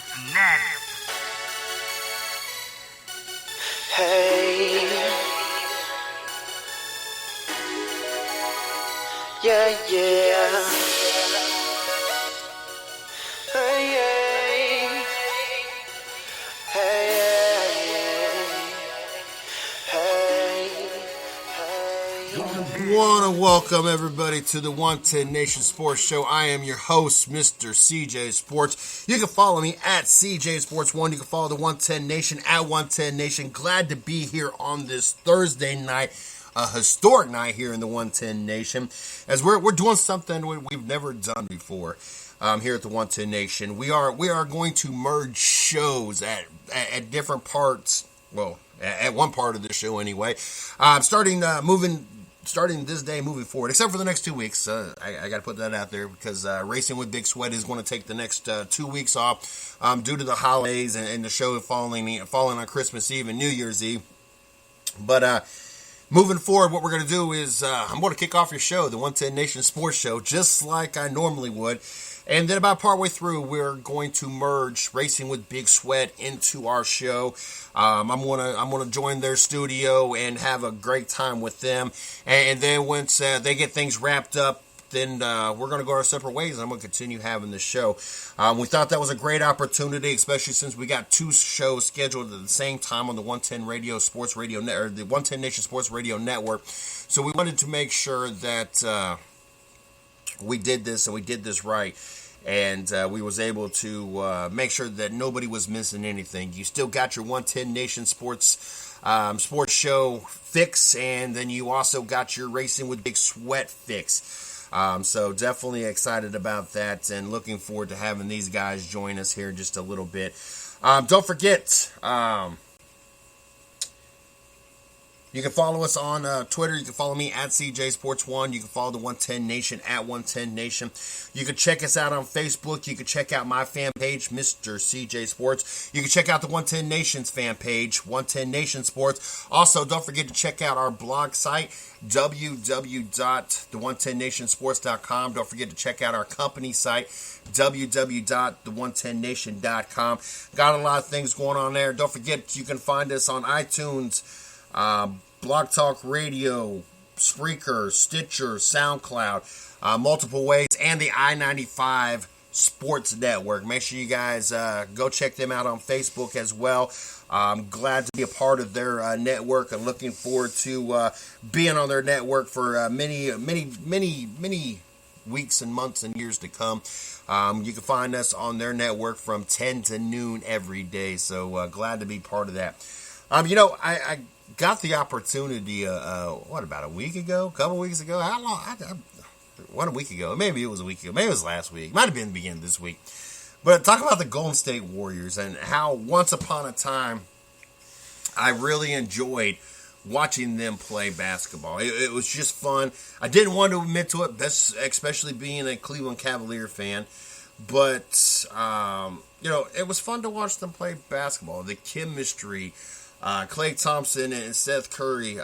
Cincinnati. Hey, yeah, yeah. Hey, hey, hey, hey. Want to welcome everybody to the 110 Nation Sports Show. I am your host, Mr. CJ Sports. You can follow me at CJ Sports 1. You can follow the 110 Nation at 110 Nation. Glad to be here on this Thursday night, a historic night here in the 110 Nation, as we're doing something we've never done before. Here at the 110 Nation, we are going to merge shows at different parts. Well, at one part of the show anyway. Starting this day moving forward, except for the next 2 weeks. I got to put that out there because Racing with Big Sweat is going to take the next 2 weeks off due to the holidays and the show falling on Christmas Eve and New Year's Eve. But moving forward, what we're going to do is I'm going to kick off your show, the 110 Nation Sports Show, just like I normally would. And then about partway through, we're going to merge Racing with Big Sweat into our show. I'm gonna join their studio and have a great time with them. And then once they get things wrapped up, then we're going to go our separate ways, and I'm going to continue having the show. We thought that was a great opportunity, especially since we got two shows scheduled at the same time on the 110 Radio Sports Radio or the 110 Nation Sports Radio Network. So we wanted to make sure that we did this and we did this right. And we was able to make sure that nobody was missing anything. You still got your 110 Nation Sports show fix, and then you also got your Racing with Big Sweat fix. So definitely excited about that and looking forward to having these guys join us here in just a little bit. Don't forget, you can follow us on Twitter. You can follow me at CJ Sports 1. You can follow the 110 Nation at 110 Nation. You can check us out on Facebook. You can check out my fan page, Mr. CJ Sports. You can check out the 110 Nation's fan page, 110 Nation Sports. Also, don't forget to check out our blog site, www.the110nationsports.com. Don't forget to check out our company site, www.the110nation.com. Got a lot of things going on there. Don't forget, you can find us on iTunes, Blog Talk Radio, Spreaker, Stitcher, SoundCloud, multiple ways, and the I-95 Sports Network. Make sure you guys go check them out on Facebook as well. I'm glad to be a part of their network and looking forward to being on their network for many weeks and months and years to come. You can find us on their network from 10 to noon every day, so glad to be part of that. I got the opportunity, about a week ago? A couple weeks ago? How long? A week ago. Maybe it was a week ago. Maybe it was last week. Might have been the beginning of this week. But talk about the Golden State Warriors and how once upon a time I really enjoyed watching them play basketball. It was just fun. I didn't want to admit to it, especially being a Cleveland Cavalier fan. But, it was fun to watch them play basketball. The chemistry, Klay Thompson and Steph Curry,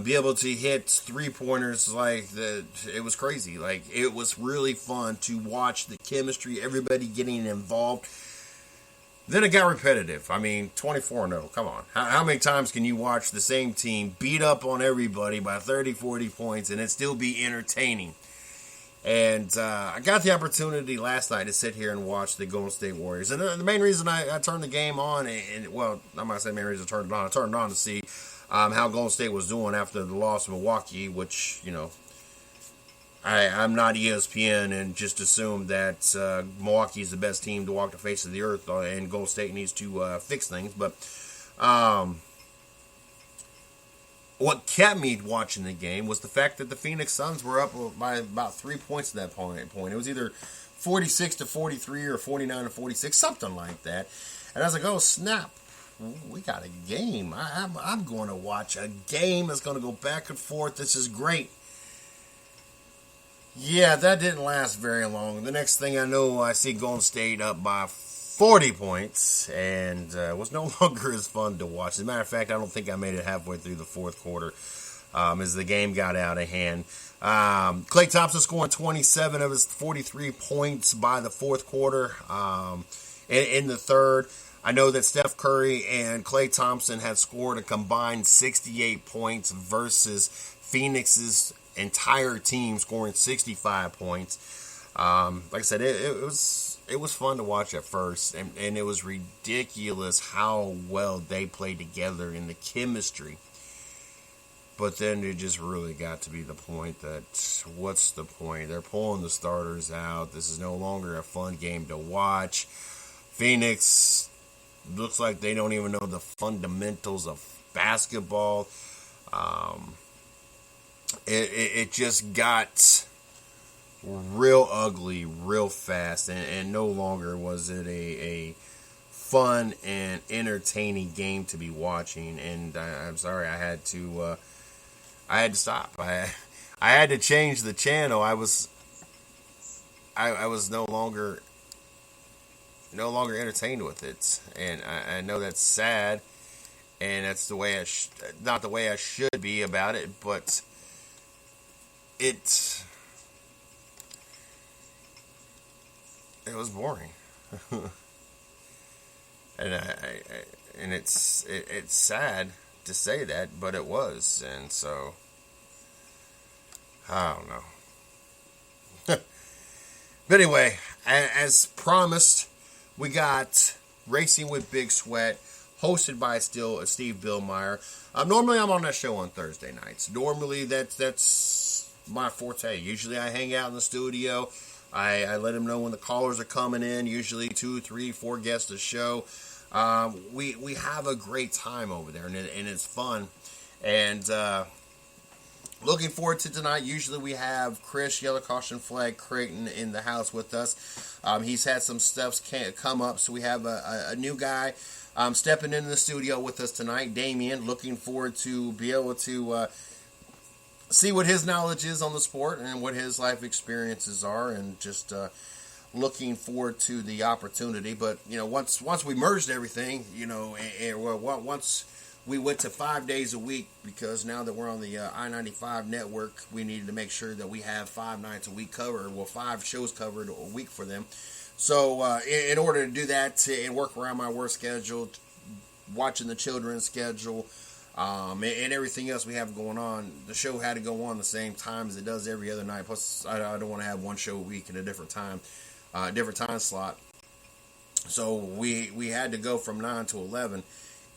be able to hit three-pointers it was crazy. Like, it was really fun to watch the chemistry, everybody getting involved. Then it got repetitive. I mean, 24-0, come on. How many times can you watch the same team beat up on everybody by 30, 40 points and it still be entertaining? And I got the opportunity last night to sit here and watch the Golden State Warriors. And the main reason I turned the game on, I'm not going to say the main reason I turned it on. I turned it on to see how Golden State was doing after the loss of Milwaukee, which, I'm not ESPN and just assume that Milwaukee is the best team to walk the face of the earth and Golden State needs to fix things. But what kept me watching the game was the fact that the Phoenix Suns were up by about 3 points at that point. It was either 46-43 or 49-46, something like that. And I was like, oh, snap. We got a game. I'm going to watch a game that's going to go back and forth. This is great. Yeah, that didn't last very long. The next thing I know, I see Golden State up by 40 points, and it was no longer as fun to watch. As a matter of fact, I don't think I made it halfway through the fourth quarter as the game got out of hand. Klay Thompson scoring 27 of his 43 points by the fourth quarter. In the third, I know that Steph Curry and Klay Thompson had scored a combined 68 points versus Phoenix's entire team scoring 65 points. Like I said, it was fun to watch at first, and it was ridiculous how well they played together in the chemistry. But then it just really got to be the point that, what's the point? They're pulling the starters out. This is no longer a fun game to watch. Phoenix looks like they don't even know the fundamentals of basketball. It just got real ugly real fast, and no longer was it a fun and entertaining game to be watching. And I'm sorry, I had to stop. I had to change the channel. I was no longer entertained with it, and I know that's sad, and that's the way not the way I should be about it, but it was boring. And it's sad to say that, but it was, and so I don't know. But anyway, as promised, we got Racing with Big Sweat, hosted by Steve Billmyer. Normally, I'm on that show on Thursday nights. Normally, that's my forte. Usually, I hang out in the studio. I let them know when the callers are coming in. Usually, 2, 3, 4 guests a show. We have a great time over there, and it's fun. And looking forward to tonight. Usually we have Chris, Yellow Caution Flag Creighton, in the house with us. He's had some stuff come up, so we have a new guy stepping into the studio with us tonight, Damien. Looking forward to be able to see what his knowledge is on the sport and what his life experiences are, and just looking forward to the opportunity. But once we merged everything, once we went to 5 days a week, because now that we're on the I-95 network, we needed to make sure that we have 5 nights a week covered, 5 shows covered a week for them. So in order to do that and work around my work schedule, watching the children's schedule, and everything else we have going on, the show had to go on the same time as it does every other night. Plus, I don't want to have one show a week in a different time slot. So we had to go from 9 to 11.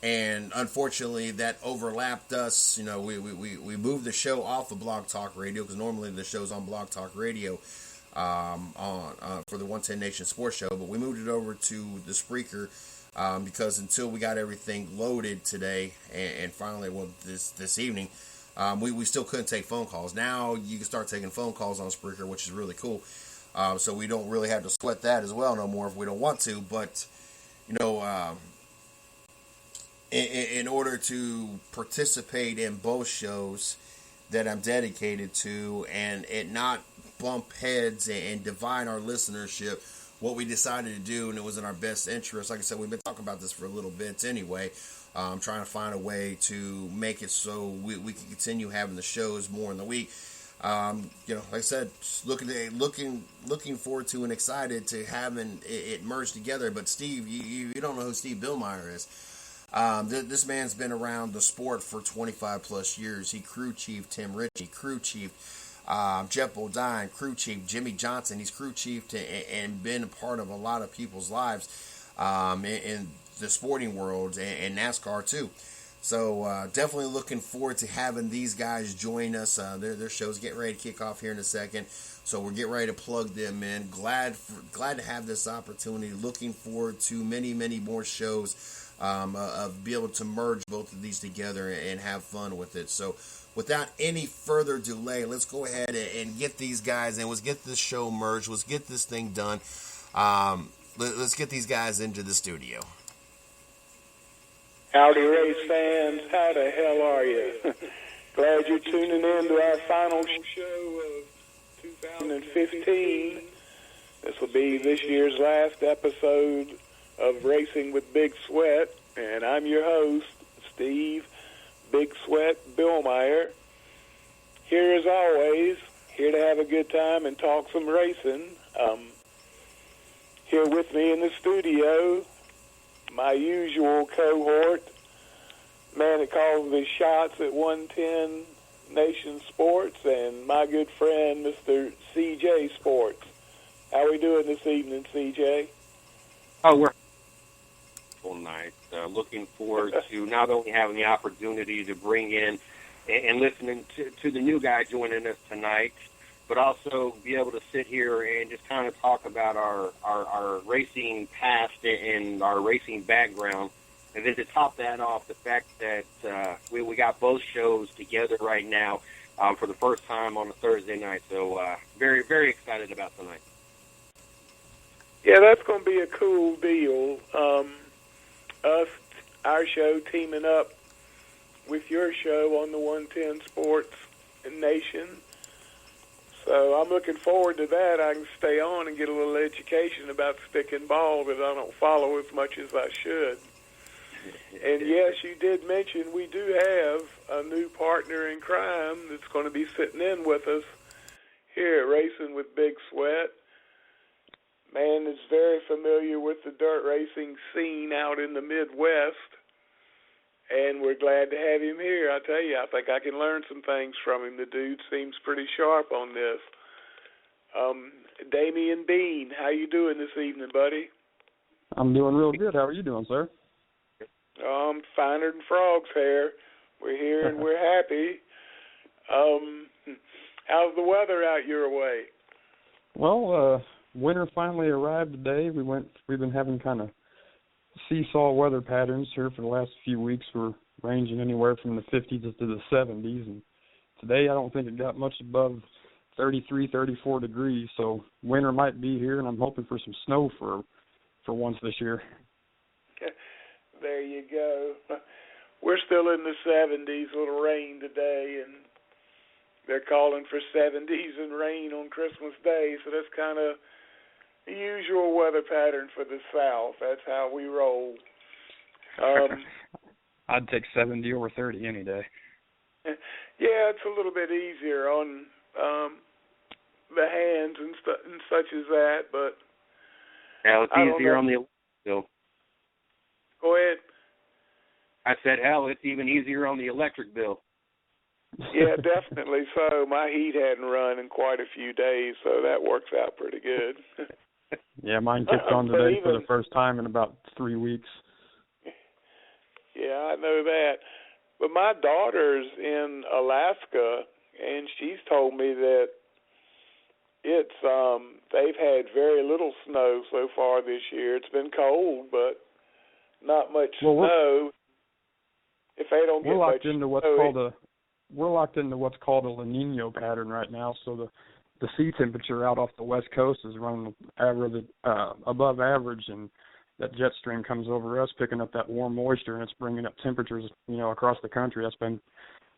And unfortunately, that overlapped us. We moved the show off of Blog Talk Radio, because normally the show's on Blog Talk Radio for the 110 Nation Sports Show. But we moved it over to the Spreaker because until we got everything loaded today, and finally, this evening, we still couldn't take phone calls. Now you can start taking phone calls on Spreaker, which is really cool. So we don't really have to sweat that as well no more if we don't want to. But in order to participate in both shows that I'm dedicated to, and it not bump heads and divide our listenership, what we decided to do, and it was in our best interest. Like I said, we've been talking about this for a little bit anyway. Trying to find a way to make it so we can continue having the shows more in the week. Like I said, looking forward to and excited to having it merged together. But Steve, you don't know who Steve Billmyer is. This man's been around the sport for 25 plus years. He crew chief Tim Ritchie, crew chief Jeff Bodine, crew chief Jimmy Johnson. He's crew chief and been a part of a lot of people's lives in the sporting world and NASCAR too. So definitely looking forward to having these guys join us. Their show's getting ready to kick off here in a second, so we're getting ready to plug them in. Glad to have this opportunity. Looking forward to many more shows. Of be able to merge both of these together and have fun with it. So without any further delay, let's go ahead and get these guys in. Let's get this show merged. Let's get this thing done. Let's get these guys into the studio. Howdy, race fans. How the hell are you? Glad you're tuning in to our final show of 2015. This will be this year's last episode of Racing with Big Sweat, and I'm your host, Steve Big Sweat Billmyer. Here as always, here to have a good time and talk some racing. Here with me in the studio, my usual cohort, man that calls the shots at 110 Nation Sports, and my good friend, Mr. CJ Sports. How we doing this evening, CJ? Oh, we're full night. Looking forward to not only having the opportunity to bring in and listening to the new guy joining us tonight, but also be able to sit here and just kind of talk about our racing past and our racing background. And then to top that off, the fact that we got both shows together right now for the first time on a Thursday night. So very, very excited about tonight. Yeah, that's going to be a cool deal. Our show teaming up with your show on the 110 Sports Nation. So I'm looking forward to that. I can stay on and get a little education about stick and ball that I don't follow as much as I should. And yes, you did mention we do have a new partner in crime that's going to be sitting in with us here at Racing with Big Sweat. Man is very familiar with the dirt racing scene out in the Midwest, and we're glad to have him here. I tell you, I think I can learn some things from him. The dude seems pretty sharp on this. Damian Bean, how you doing this evening, buddy? I'm doing real good. How are you doing, sir? I'm finer than frog's hair. We're here and we're happy. How's the weather out your way? Well, winter finally arrived today. We've been having kind of seesaw weather patterns here for the last few weeks. We're ranging anywhere from the 50s to the 70s, and today I don't think it got much above 33, 34 degrees. So winter might be here, and I'm hoping for some snow for once this year. There you go. We're still in the 70s, a little rain today, and they're calling for 70s and rain on Christmas Day, so that's kind of the usual weather pattern for the South. That's how we roll. I'd take 70 over 30 any day. Yeah, it's a little bit easier on the hands and such as that, but Hell, it's easier on the electric bill. Go ahead. I said, hell, it's even easier on the electric bill. Yeah, definitely so. My heat hadn't run in quite a few days, so that works out pretty good. Yeah, mine kicked on today for the first time in about 3 weeks. Yeah, I know that. But my daughter's in Alaska, and she's told me that it's they've had very little snow so far this year. It's been cold, but not much snow. If they don't get much snow, we're locked into what's called a La Nina pattern right now. So the sea temperature out off the west coast is running above average, and that jet stream comes over us, picking up that warm moisture, and it's bringing up temperatures, across the country. That's been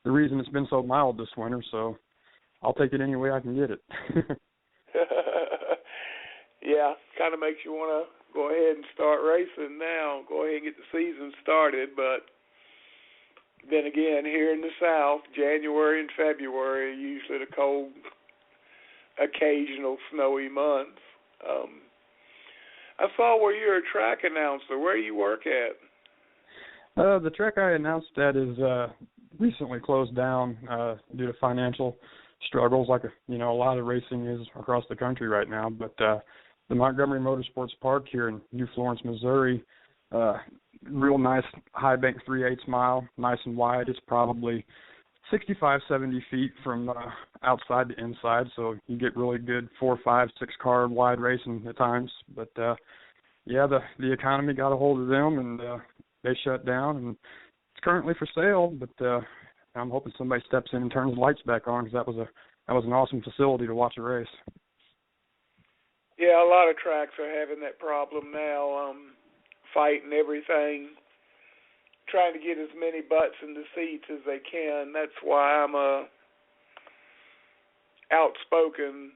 the reason it's been so mild this winter. So I'll take it any way I can get it. Yeah, kind of makes you want to go ahead and start racing now. Go ahead and get the season started. But then again, here in the South, January and February are usually the cold, occasional snowy months. I saw where you're a track announcer. Where do you work at? The track I announced at is recently closed down due to financial struggles, like a lot of racing is across the country right now. But the Montgomery Motorsports Park here in New Florence, Missouri, real nice high bank 3/8 mile, nice and wide. It's probably 65, 70 feet from outside to inside, so you get really good 4, 5, 6 car wide racing at times. But yeah, the economy got a hold of them, and they shut down, and it's currently for sale. But I'm hoping somebody steps in and turns the lights back on, because that was an awesome facility to watch a race. Yeah, a lot of tracks are having that problem now, fighting everything, trying to get as many butts in the seats as they can. That's why I'm a outspoken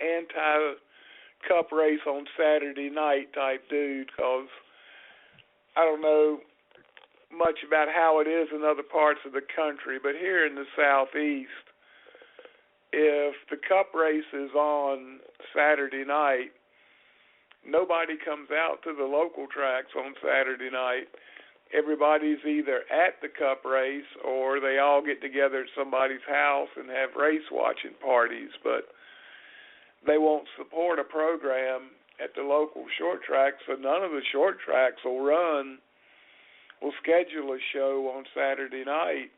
anti-cup race on Saturday night type dude, because I don't know much about how it is in other parts of the country, but here in the Southeast, if the Cup race is on Saturday night, nobody comes out to the local tracks on Saturday night. Everybody's either at the Cup race or they all get together at somebody's house and have race watching parties, but they won't support a program at the local short track, so none of the short tracks will schedule a show on Saturday night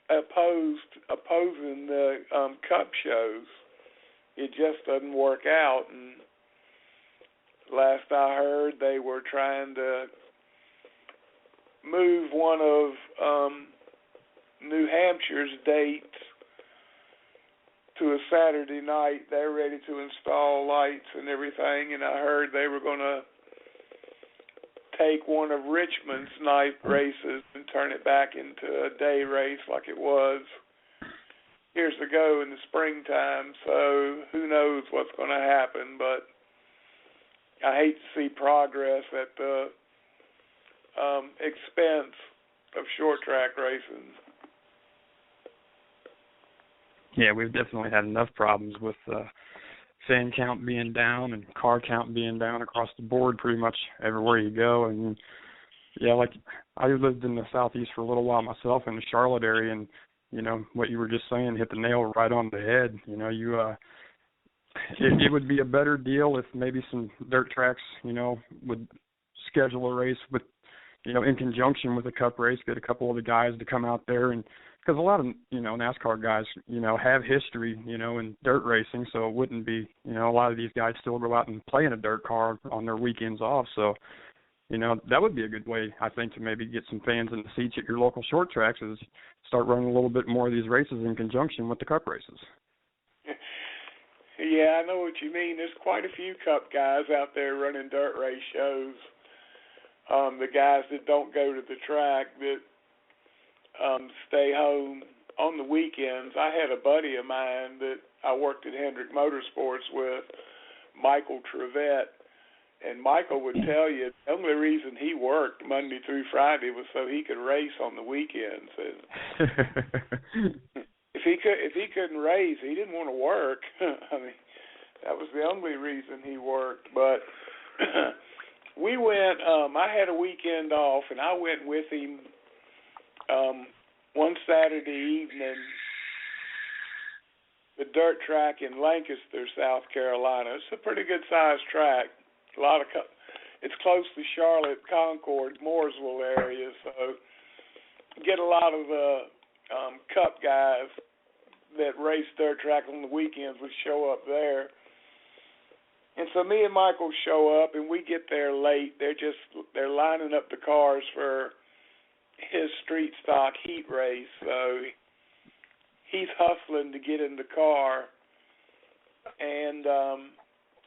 opposing the Cup shows. It just doesn't work out, and last I heard, they were trying to move one of New Hampshire's dates to a Saturday night. They're ready to install lights and everything, and I heard they were going to take one of Richmond's night races and turn it back into a day race like it was years ago in the springtime. So who knows what's going to happen, but I hate to see progress at the expense of short track racing. Yeah, we've definitely had enough problems with fan count being down and car count being down across the board pretty much everywhere you go. And, yeah, like I lived in the Southeast for a little while myself in the Charlotte area, and, you know, what you were just saying hit the nail right on the head. You know, it would be a better deal if maybe some dirt tracks, you know, would schedule a race with, you know, in conjunction with a Cup race, get a couple of the guys to come out there, and because a lot of, you know, NASCAR guys, you know, have history, you know, in dirt racing, so it wouldn't be, you know, a lot of these guys still go out and play in a dirt car on their weekends off. So, you know, that would be a good way, I think, to maybe get some fans in the seats at your local short tracks, is start running a little bit more of these races in conjunction with the Cup races. Yeah, I know what you mean. There's quite a few Cup guys out there running dirt race shows. The guys that don't go to the track, that stay home on the weekends. I had a buddy of mine that I worked at Hendrick Motorsports with, Michael Trevette, and Michael would tell you the only reason he worked Monday through Friday was so he could race on the weekends. And if he couldn't race, he didn't want to work. I mean, that was the only reason he worked. But we went. I had a weekend off, and I went with him one Saturday evening, the dirt track in Lancaster, South Carolina. It's a pretty good sized track. It's close to Charlotte, Concord, Mooresville area, so you get a lot of the Cup guys that race dirt track on the weekends would show up there. And so me and Michael show up, and we get there late. They're lining up the cars for his street stock heat race, so he's hustling to get in the car, and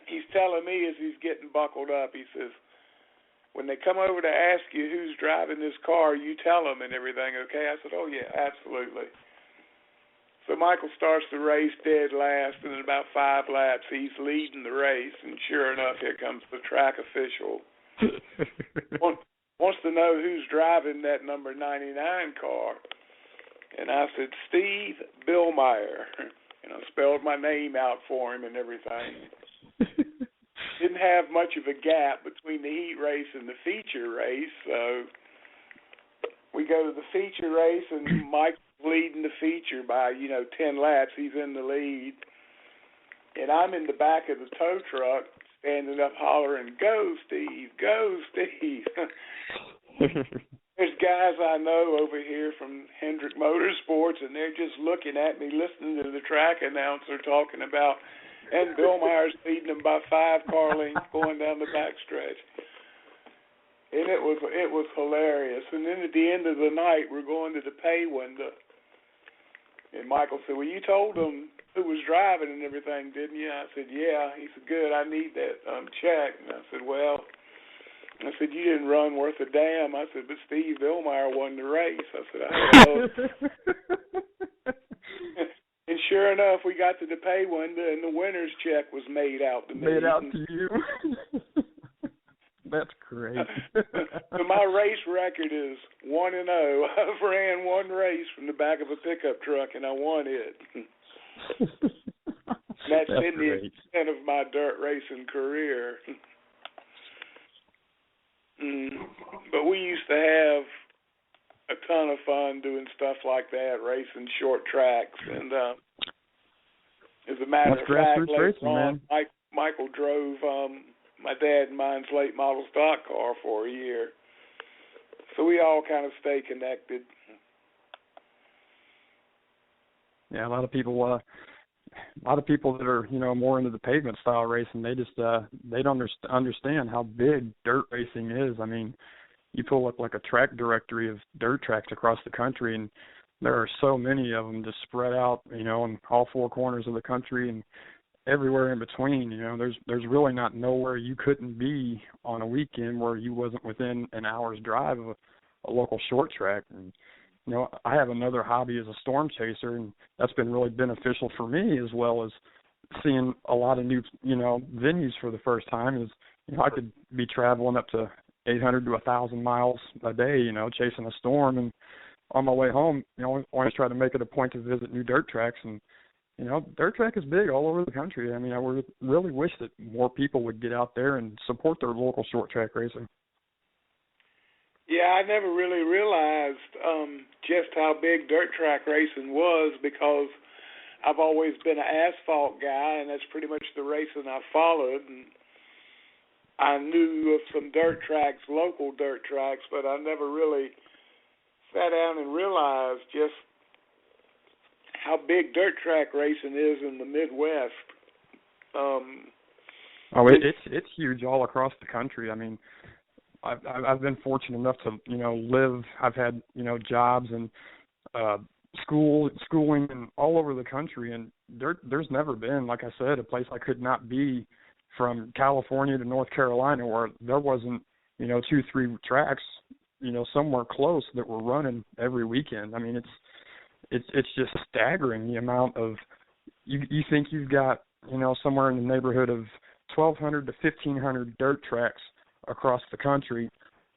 he's telling me as he's getting buckled up, he says, when they come over to ask you who's driving this car, you tell them and everything, okay? I said, oh, yeah, absolutely. So Michael starts the race dead last, and in about 5 laps, he's leading the race, and sure enough, here comes the track official. Wants to know who's driving that number 99 car. And I said, Steve Billmyer. And I spelled my name out for him and everything. Didn't have much of a gap between the heat race and the feature race, so we go to the feature race, and Mike's leading the feature by, 10 laps. He's in the lead. And I'm in the back of the tow truck, standing up hollering, go, Steve, go, Steve. There's guys I know over here from Hendrick Motorsports, and they're just looking at me, listening to the track announcer talking about, and Billmyer's leading them by 5 car lengths going down the backstretch. And it was hilarious. And then at the end of the night, we're going to the pay window. And Michael said, well, you told them who was driving and everything, didn't you? I said, yeah. He said, good, I need that check. And I said, well, you didn't run worth a damn. I said, but Steve Billmyer won the race. I said, I know. And sure enough, we got to the pay window, and the winner's check was made out to me. Made out to you. That's great. So my race record is 1-0. I've ran one race from the back of a pickup truck, and I won it. That's in the extent of my dirt racing career. But we used to have a ton of fun doing stuff like that, racing short tracks. And as a matter of fact, later on, Michael drove my dad and mine's late model stock car for a year. So we all kind of stay connected. Yeah, a lot of people that are, more into the pavement style racing, they just they don't understand how big dirt racing is. I mean, you pull up like a track directory of dirt tracks across the country, and there are so many of them just spread out, in all four corners of the country and everywhere in between. There's really not nowhere you couldn't be on a weekend where you wasn't within an hour's drive of a local short track. And I have another hobby as a storm chaser, and that's been really beneficial for me, as well as seeing a lot of new, venues for the first time. Is I could be traveling up to 800 to 1,000 miles a day, chasing a storm, and on my way home, always try to make it a point to visit new dirt tracks. And dirt track is big all over the country. I mean, I really wish that more people would get out there and support their local short track racing. Yeah, I never really realized just how big dirt track racing was, because I've always been an asphalt guy, and that's pretty much the racing I followed. And I knew of some dirt tracks, local dirt tracks, but I never really sat down and realized just how big dirt track racing is in the Midwest. It's huge all across the country. I mean, I've been fortunate enough to live. I've had jobs and schooling and all over the country, and there's never been, like I said, a place I could not be, from California to North Carolina, where there wasn't 2-3 tracks somewhere close that were running every weekend. I mean, it's just staggering the amount of you think you've got somewhere in the neighborhood of 1,200 to 1,500 dirt tracks across the country.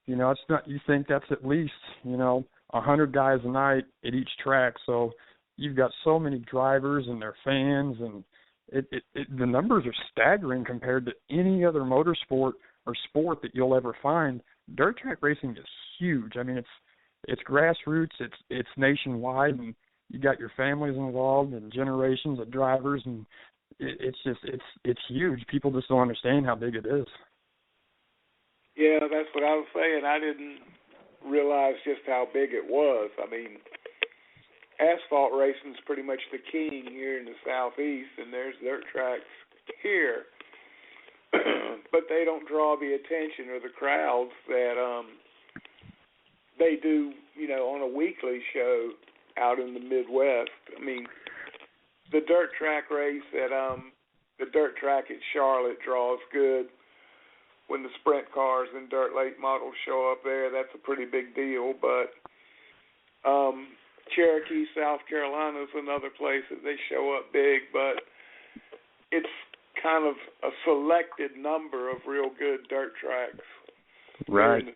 It's not, you think that's at least 100 guys a night at each track. So you've got so many drivers and their fans, and the numbers are staggering compared to any other motorsport or sport that you'll ever find. Dirt track racing is huge. I mean, it's grassroots, it's nationwide, and you got your families involved and generations of drivers, and it's huge. People just don't understand how big it is. Yeah, that's what I was saying. I didn't realize just how big it was. I mean, asphalt racing is pretty much the king here in the Southeast, and there's dirt tracks here. But they don't draw the attention or the crowds that they do, on a weekly show out in the Midwest. I mean, the dirt track race the dirt track at Charlotte draws good. When the sprint cars and dirt late models show up there, that's a pretty big deal. But Cherokee, South Carolina is another place that they show up big, but it's kind of a selected number of real good dirt tracks. Right.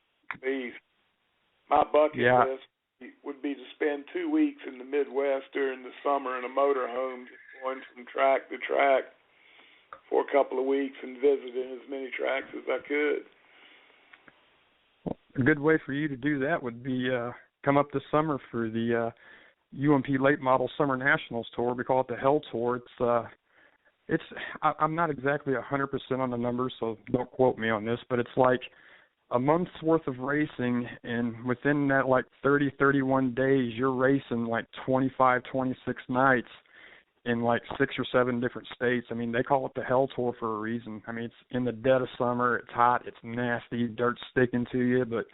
My bucket list would be to spend 2 weeks in the Midwest during the summer in a motorhome, just going from track to track for a couple of weeks and visiting as many tracks as I could. A good way for you to do that would be come up this summer for the UMP Late Model Summer Nationals Tour. We call it the Hell Tour. I'm not exactly 100% on the numbers, so don't quote me on this, but it's like a month's worth of racing, and within that 30, 31 days, you're racing 25, 26 nights in 6 or 7 different states. I mean, they call it the Hell Tour for a reason. I mean, it's in the dead of summer, it's hot, it's nasty, dirt's sticking to you, but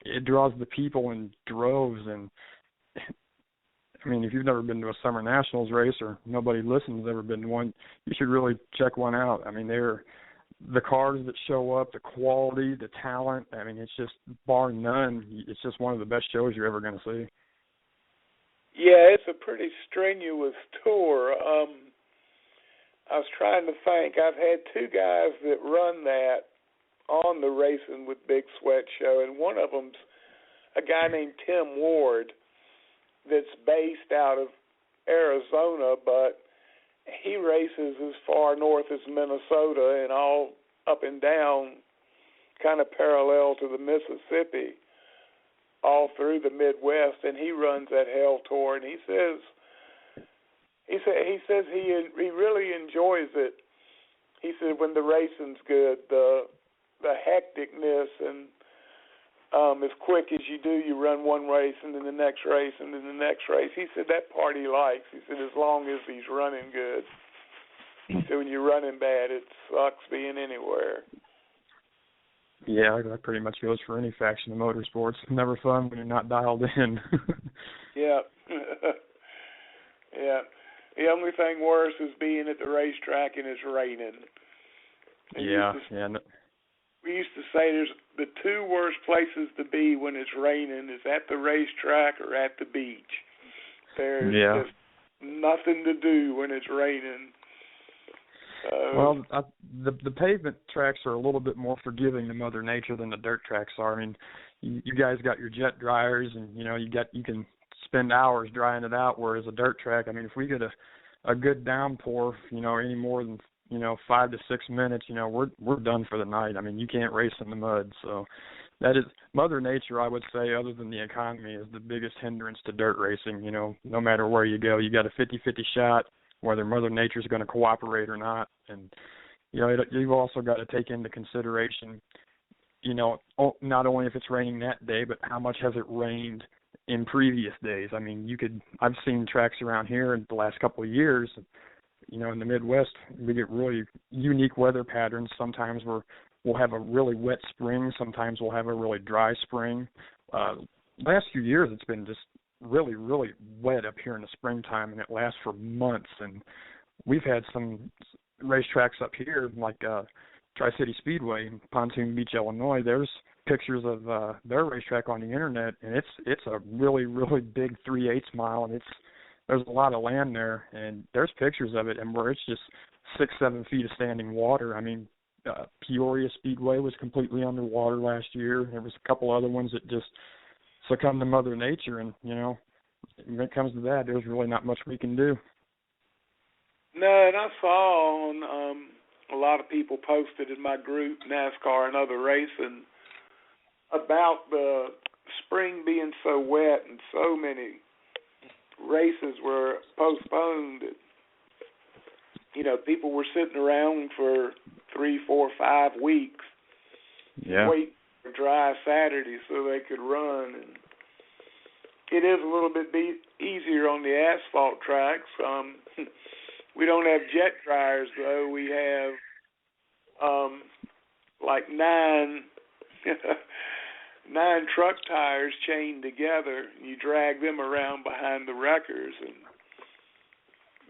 it draws the people in droves. And I mean, if you've never been to a Summer Nationals race, or nobody listens has ever been to one, you should really check one out. I mean, the cars that show up, the quality, the talent, I mean, it's just bar none. It's just one of the best shows you're ever going to see. Yeah, it's a pretty strenuous tour. I was trying to think. I've had 2 guys that run that on the Racing with Big Sweat show, and one of them's a guy named Tim Ward that's based out of Arizona, but he races as far north as Minnesota and all up and down, kind of parallel to the Mississippi, all through the Midwest, and he runs that Hell Tour, and he says he really enjoys it. He said when the racing's good, the hecticness and as quick as you run one race and then the next race and then the next race. He said that part he likes. He said as long as he's running good. He said when you're running bad, it sucks being anywhere. Yeah, that pretty much goes for any faction of motorsports. Never fun when you're not dialed in. Yeah. Yeah. The only thing worse is being at the racetrack and it's raining. We used to say there's the two worst places to be when it's raining is at the racetrack or at the beach. There's just nothing to do when it's raining. Well, the pavement tracks are a little bit more forgiving to Mother Nature than the dirt tracks are. I mean, you guys got your jet dryers, and you can spend hours drying it out. Whereas a dirt track, I mean, if we get a good downpour, any more than 5 to 6 minutes, we're done for the night. I mean, you can't race in the mud. So that is Mother Nature, I would say, other than the economy, is the biggest hindrance to dirt racing. No matter where you go, you got a 50-50 shot whether Mother Nature is going to cooperate or not. And you've also got to take into consideration, not only if it's raining that day, but how much has it rained in previous days. I mean, I've seen tracks around here in the last couple of years. In the Midwest, we get really unique weather patterns. Sometimes we'll have a really wet spring. Sometimes we'll have a really dry spring. Last few years, it's been just really, really wet up here in the springtime, and it lasts for months. And we've had some racetracks up here, like Tri-City Speedway in Pontoon Beach, Illinois. There's pictures of their racetrack on the internet, and it's a really, really big 3/8 mile, and there's a lot of land there, and there's pictures of it, and where it's just 6-7 feet of standing water. I mean, Peoria Speedway was completely underwater last year. There was a couple other ones that just succumbed to Mother Nature, and when it comes to that, there's really not much we can do. No, and I saw on a lot of people posted in my group, NASCAR and other racing, about the spring being so wet and so many races were postponed. People were sitting around for 3, 4, 5 weeks, waiting for dry Saturday so they could run. And it is a little bit easier on the asphalt tracks. We don't have jet dryers though. We have like 9 truck tires chained together. You drag them around behind the wreckers, and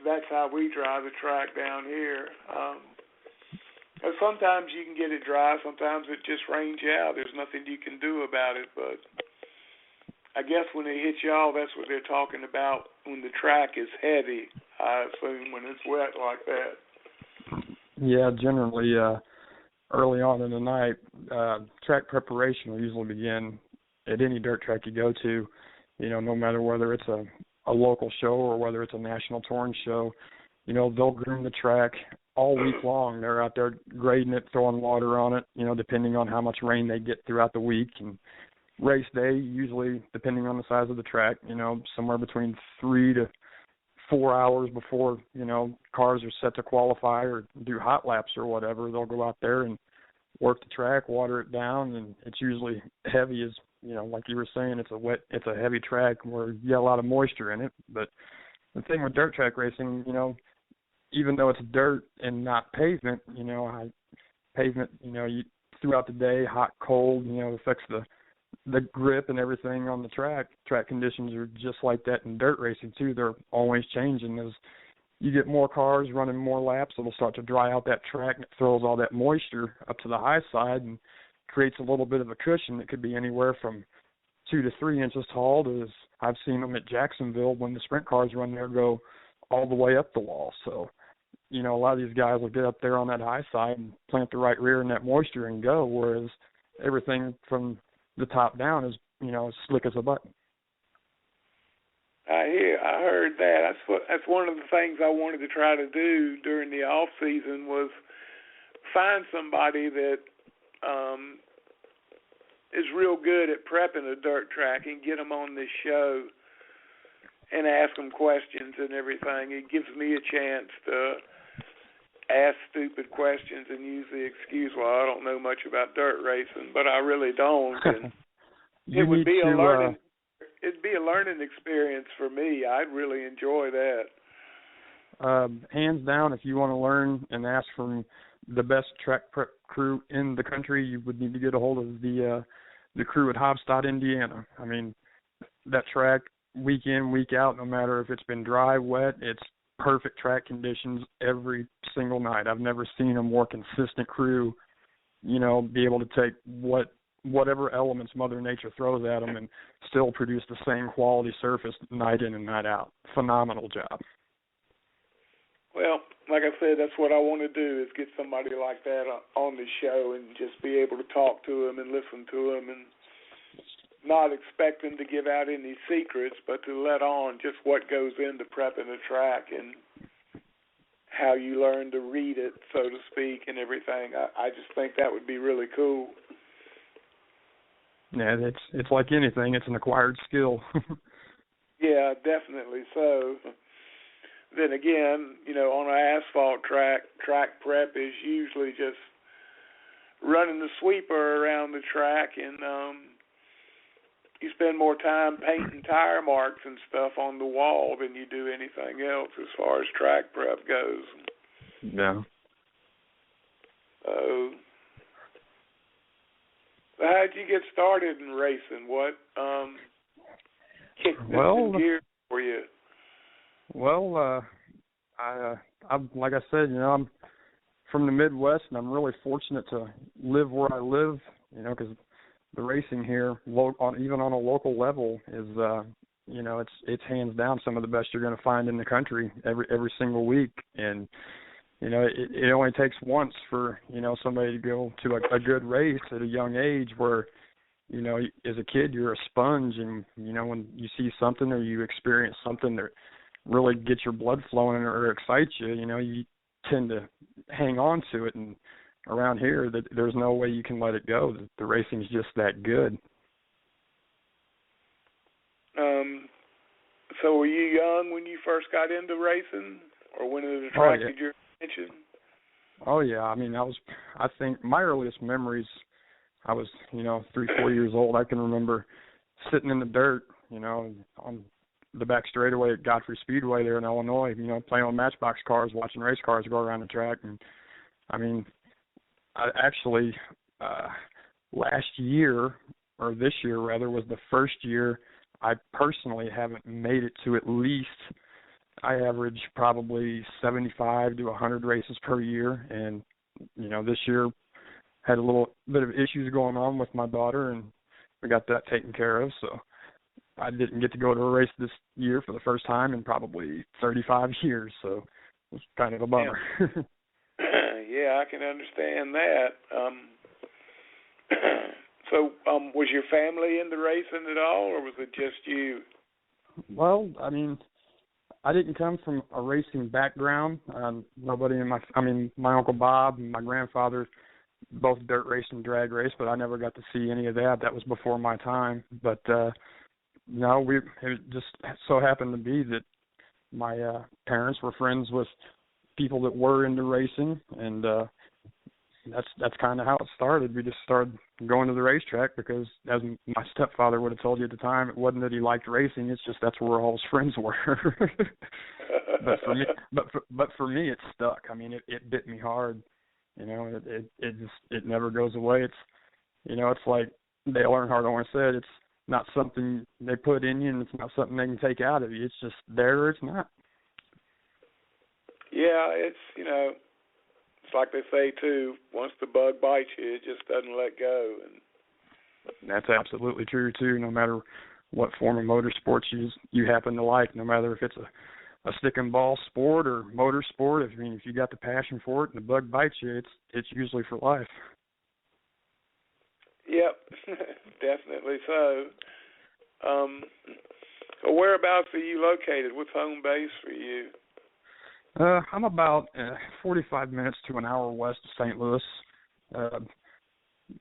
that's how we drive the track down here. Sometimes you can get it dry. Sometimes it just rains you out. There's nothing you can do about it. But I guess when it hits y'all, that's what they're talking about when the track is heavy, I assume, when it's wet like that. Yeah, generally early on in the night, track preparation will usually begin at any dirt track you go to, no matter whether it's a local show or whether it's a national touring show. They'll groom the track all week long. They're out there grading it, throwing water on it, depending on how much rain they get throughout the week. And race day, usually, depending on the size of the track, somewhere between 3 to 4 hours before, cars are set to qualify or do hot laps or whatever, they'll go out there and work the track, water it down, and it's usually heavy as, like you were saying, it's a heavy track where you got a lot of moisture in it. But the thing with dirt track racing, even though it's dirt and not pavement, pavement, throughout the day, hot, cold, affects the grip and everything on the track. Track conditions are just like that in dirt racing too. They're always changing. As you get more cars running more laps, it'll start to dry out that track, and it throws all that moisture up to the high side and creates a little bit of a cushion that could be anywhere from 2 to 3 inches tall to, as I've seen them at Jacksonville when the sprint cars run there, go all the way up the wall. So a lot of these guys will get up there on that high side and plant the right rear in that moisture and go, whereas everything from the top down is, as slick as a button. I heard that. That's one of the things I wanted to try to do during the off season was find somebody that is real good at prepping a dirt track and get them on this show and ask them questions and everything. It gives me a chance to ask stupid questions and use the excuse, well, I don't know much about dirt racing, but I really don't. And it would be it'd be a learning experience for me. I'd really enjoy that. Hands down, if you want to learn and ask from the best track prep crew in the country, you would need to get a hold of the crew at Hobstadt, Indiana. I mean, that track, week in, week out, no matter if it's been dry, wet, it's perfect track conditions every single night. I've never seen a more consistent crew, be able to take whatever elements Mother Nature throws at them and still produce the same quality surface night in and night out. Phenomenal job. Well, like I said, that's what I want to do is get somebody like that on the show and just be able to talk to them and listen to them and not expect them to give out any secrets, but to let on just what goes into prepping a track and how you learn to read it, so to speak, and everything. I just think that would be really cool. Yeah, it's like anything. It's an acquired skill. Yeah, definitely so. Then again, on an asphalt track prep is usually just running the sweeper around the track, and you spend more time painting tire marks and stuff on the wall than you do anything else as far as track prep goes. Yeah. So how'd you get started in racing? What kicked this in gear for you? Well, I like I said, I'm from the Midwest, and I'm really fortunate to live where I live, because the racing here, even on a local level, is, it's hands down some of the best you're going to find in the country every single week. And, it only takes once for, somebody to go to a good race at a young age where, as a kid, you're a sponge, and, when you see something or you experience something that really gets your blood flowing or excites you, you tend to hang on to it. And around here, there's no way you can let it go. The racing's just that good. So were you young when you first got into racing, or when it attracted your attention? Oh, yeah. I mean, I think my earliest memories, I was, 3-4 years old. I can remember sitting in the dirt, on the back straightaway at Godfrey Speedway there in Illinois, playing on Matchbox cars, watching race cars go around the track. And, I mean, I actually, last year, or this year rather, was the first year I personally haven't made it to at least, I average probably 75 to 100 races per year. And, this year had a little bit of issues going on with my daughter, and we got that taken care of. So I didn't get to go to a race this year for the first time in probably 35 years. So it was kind of a bummer. Yeah, I can understand that. So was your family into racing at all, or was it just you? Well, I mean, I didn't come from a racing background. Nobody in my Uncle Bob and my grandfather both dirt race and drag race, but I never got to see any of that. That was before my time. But no, it just so happened to be that my parents were friends with people that were into racing, and that's kind of how it started. We just started going to the racetrack because, as my stepfather would have told you at the time, it wasn't that he liked racing; it's just that's where all his friends were. But for me, it stuck. I mean, it bit me hard. It never goes away. It's it's like Dale Earnhardt always said, it's not something they put in you, and it's not something they can take out of you. It's just there or it's not. Yeah, it's it's like they say too. Once the bug bites you, it just doesn't let go. And that's absolutely true too. No matter what form of motorsports you happen to like, no matter if it's stick and ball sport or motorsport, if you got the passion for it and the bug bites you, it's usually for life. Yep, definitely so. Whereabouts are you located? What's home base for you? I'm about 45 minutes to an hour west of St. Louis,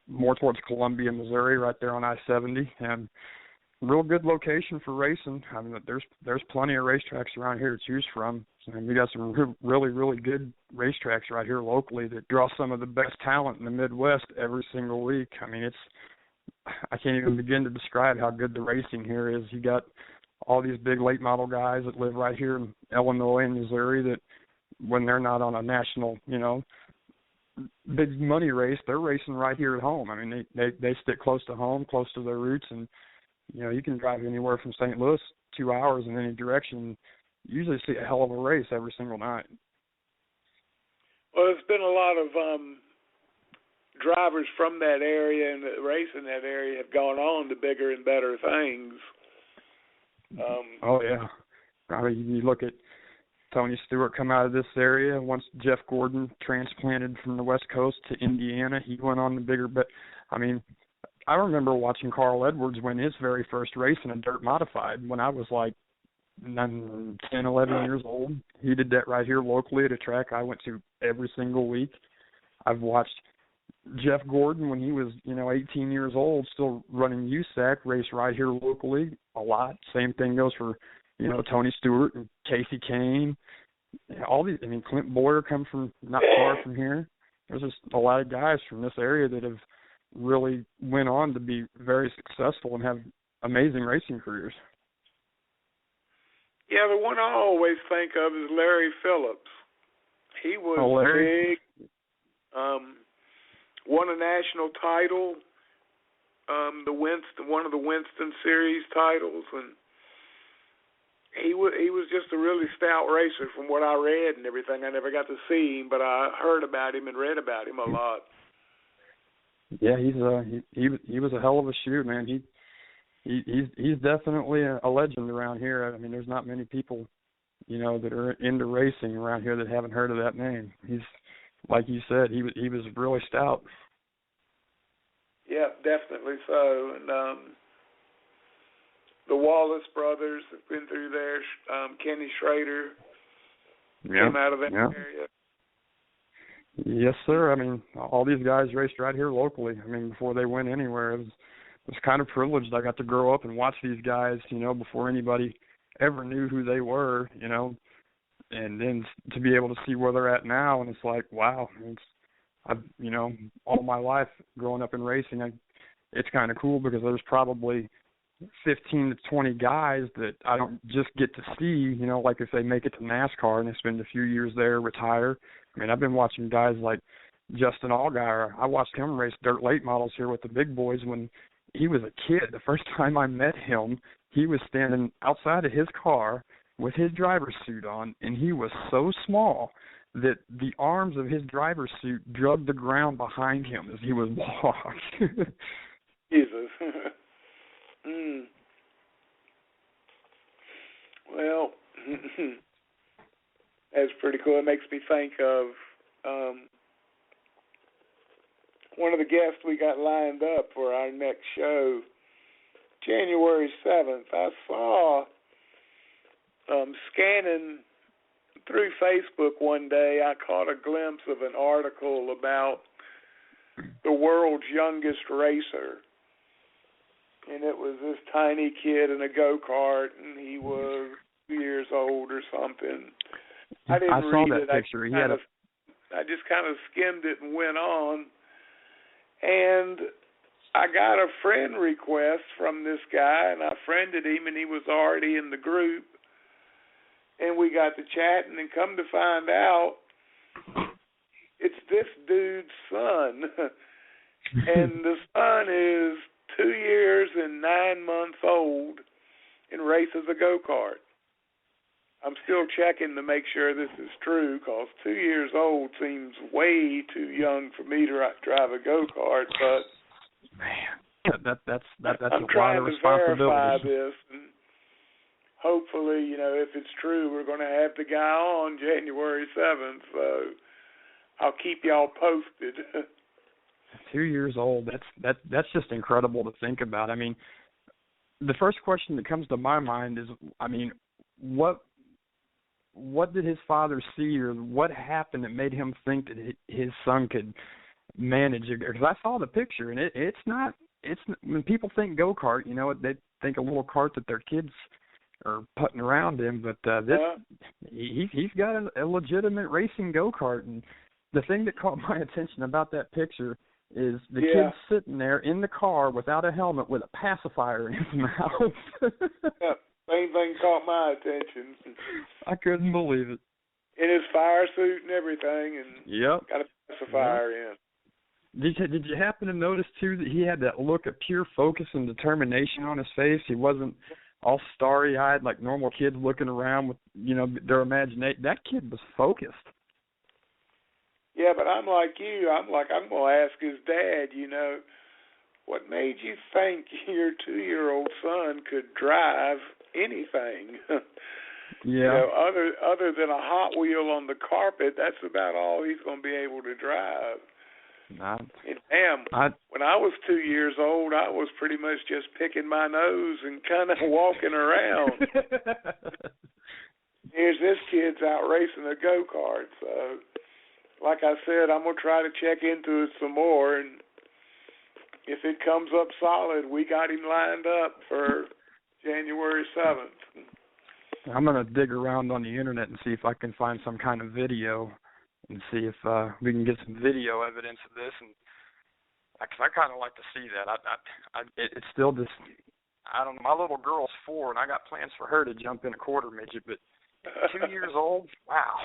more towards Columbia, Missouri, right there on I-70, and real good location for racing. I mean, there's plenty of racetracks around here to choose from. And we got some really, really good racetracks right here locally that draw some of the best talent in the Midwest every single week. I mean, I can't even begin to describe how good the racing here is. You got all these big late model guys that live right here in Illinois and Missouri that when they're not on a national, big money race, they're racing right here at home. I mean, they stick close to home, close to their roots, and you can drive anywhere from St. Louis 2 hours in any direction. You usually see a hell of a race every single night. Well, there's been a lot of drivers from that area and the race in that area have gone on to bigger and better things. Oh, yeah. I mean, you look at Tony Stewart come out of this area. Once Jeff Gordon transplanted from the West Coast to Indiana, he went on the bigger. But, I mean, I remember watching Carl Edwards win his very first race in a dirt modified when I was like 10, 11 years old. He did that right here locally at a track I went to every single week. I've watched Jeff Gordon when he was, 18 years old, still running USAC, race right here locally a lot. Same thing goes for, Tony Stewart and Casey Kane. All these, Clint Boyer come from not far from here. There's just a lot of guys from this area that have really went on to be very successful and have amazing racing careers. Yeah, the one I always think of is Larry Phillips. He was big, won a national title, one of the Winston Series titles, and he was just a really stout racer from what I read and everything. I never got to see him, but I heard about him and read about him a lot. Yeah, he was a hell of a shoot, man. He's definitely a legend around here. I mean, there's not many people, that are into racing around here that haven't heard of that name. He's, like you said, he was really stout. Yeah, definitely so. And the Wallace brothers have been through there. Kenny Schrader came out of that area. Yes, sir. I mean, all these guys raced right here locally. I mean, before they went anywhere, it was kind of privileged. I got to grow up and watch these guys, before anybody ever knew who they were, and then to be able to see where they're at now, and it's like, wow. I've, all my life growing up in racing, it's kind of cool because there's probably 15 to 20 guys that I don't just get to see, like if they make it to NASCAR and they spend a few years there, retire. I mean, I've been watching guys like Justin Allgaier. I watched him race dirt late models here with the big boys when he was a kid. The first time I met him, he was standing outside of his car with his driver's suit on, and he was so small that the arms of his driver's suit drug the ground behind him as he was walking. Jesus. Well, that's pretty cool. It makes me think of one of the guests we got lined up for our next show, January 7th. I saw scanning through Facebook one day, I caught a glimpse of an article about the world's youngest racer. And it was this tiny kid in a go-kart, and he was 2 years old or something. I didn't saw read that it. picture. I just kind of skimmed it and went on. And I got a friend request from this guy, and I friended him, and he was already in the group. And we got to chatting, and come to find out, it's this dude's son. And the son is 2 years and 9 months old and races a go-kart. I'm still checking to make sure this is true because 2 years old seems way too young for me to drive a go-kart, but man, that's I'm a lot trying of to responsibility. verify this. And hopefully, if it's true, we're going to have the guy on January 7th. So I'll keep y'all posted. 2 years old. That's just incredible to think about. I mean, the first question that comes to my mind is, I mean, what did his father see, or what happened that made him think that his son could manage it? Because I saw the picture, and it's not when people think go-kart, they think a little cart that their kids are putting around in, but he's got a legitimate racing go-kart. And the thing that caught my attention about that picture is the kid sitting there in the car without a helmet with a pacifier in his mouth. Same thing caught my attention. I couldn't believe it. In his fire suit and everything, and got a pacifier in. Did you happen to notice, too, that he had that look of pure focus and determination on his face? He wasn't all starry-eyed like normal kids looking around with, their imagination. That kid was focused. Yeah, but I'm like you. I'm going to ask his dad, what made you think your 2-year-old son could drive anything? Yeah. Other than a Hot Wheel on the carpet, that's about all he's going to be able to drive. When I was 2 years old, I was pretty much just picking my nose and kind of walking around. Here's this kid's out racing a go-kart. So, like I said, I'm going to try to check into it some more, and if it comes up solid, we got him lined up for January 7th. I'm going to dig around on the internet and see if I can find some kind of video and see if we can get some video evidence of this, and because I kind of like to see that. It's still just, I don't know. My little girl's 4, and I got plans for her to jump in a quarter midget, but 2 years old, wow.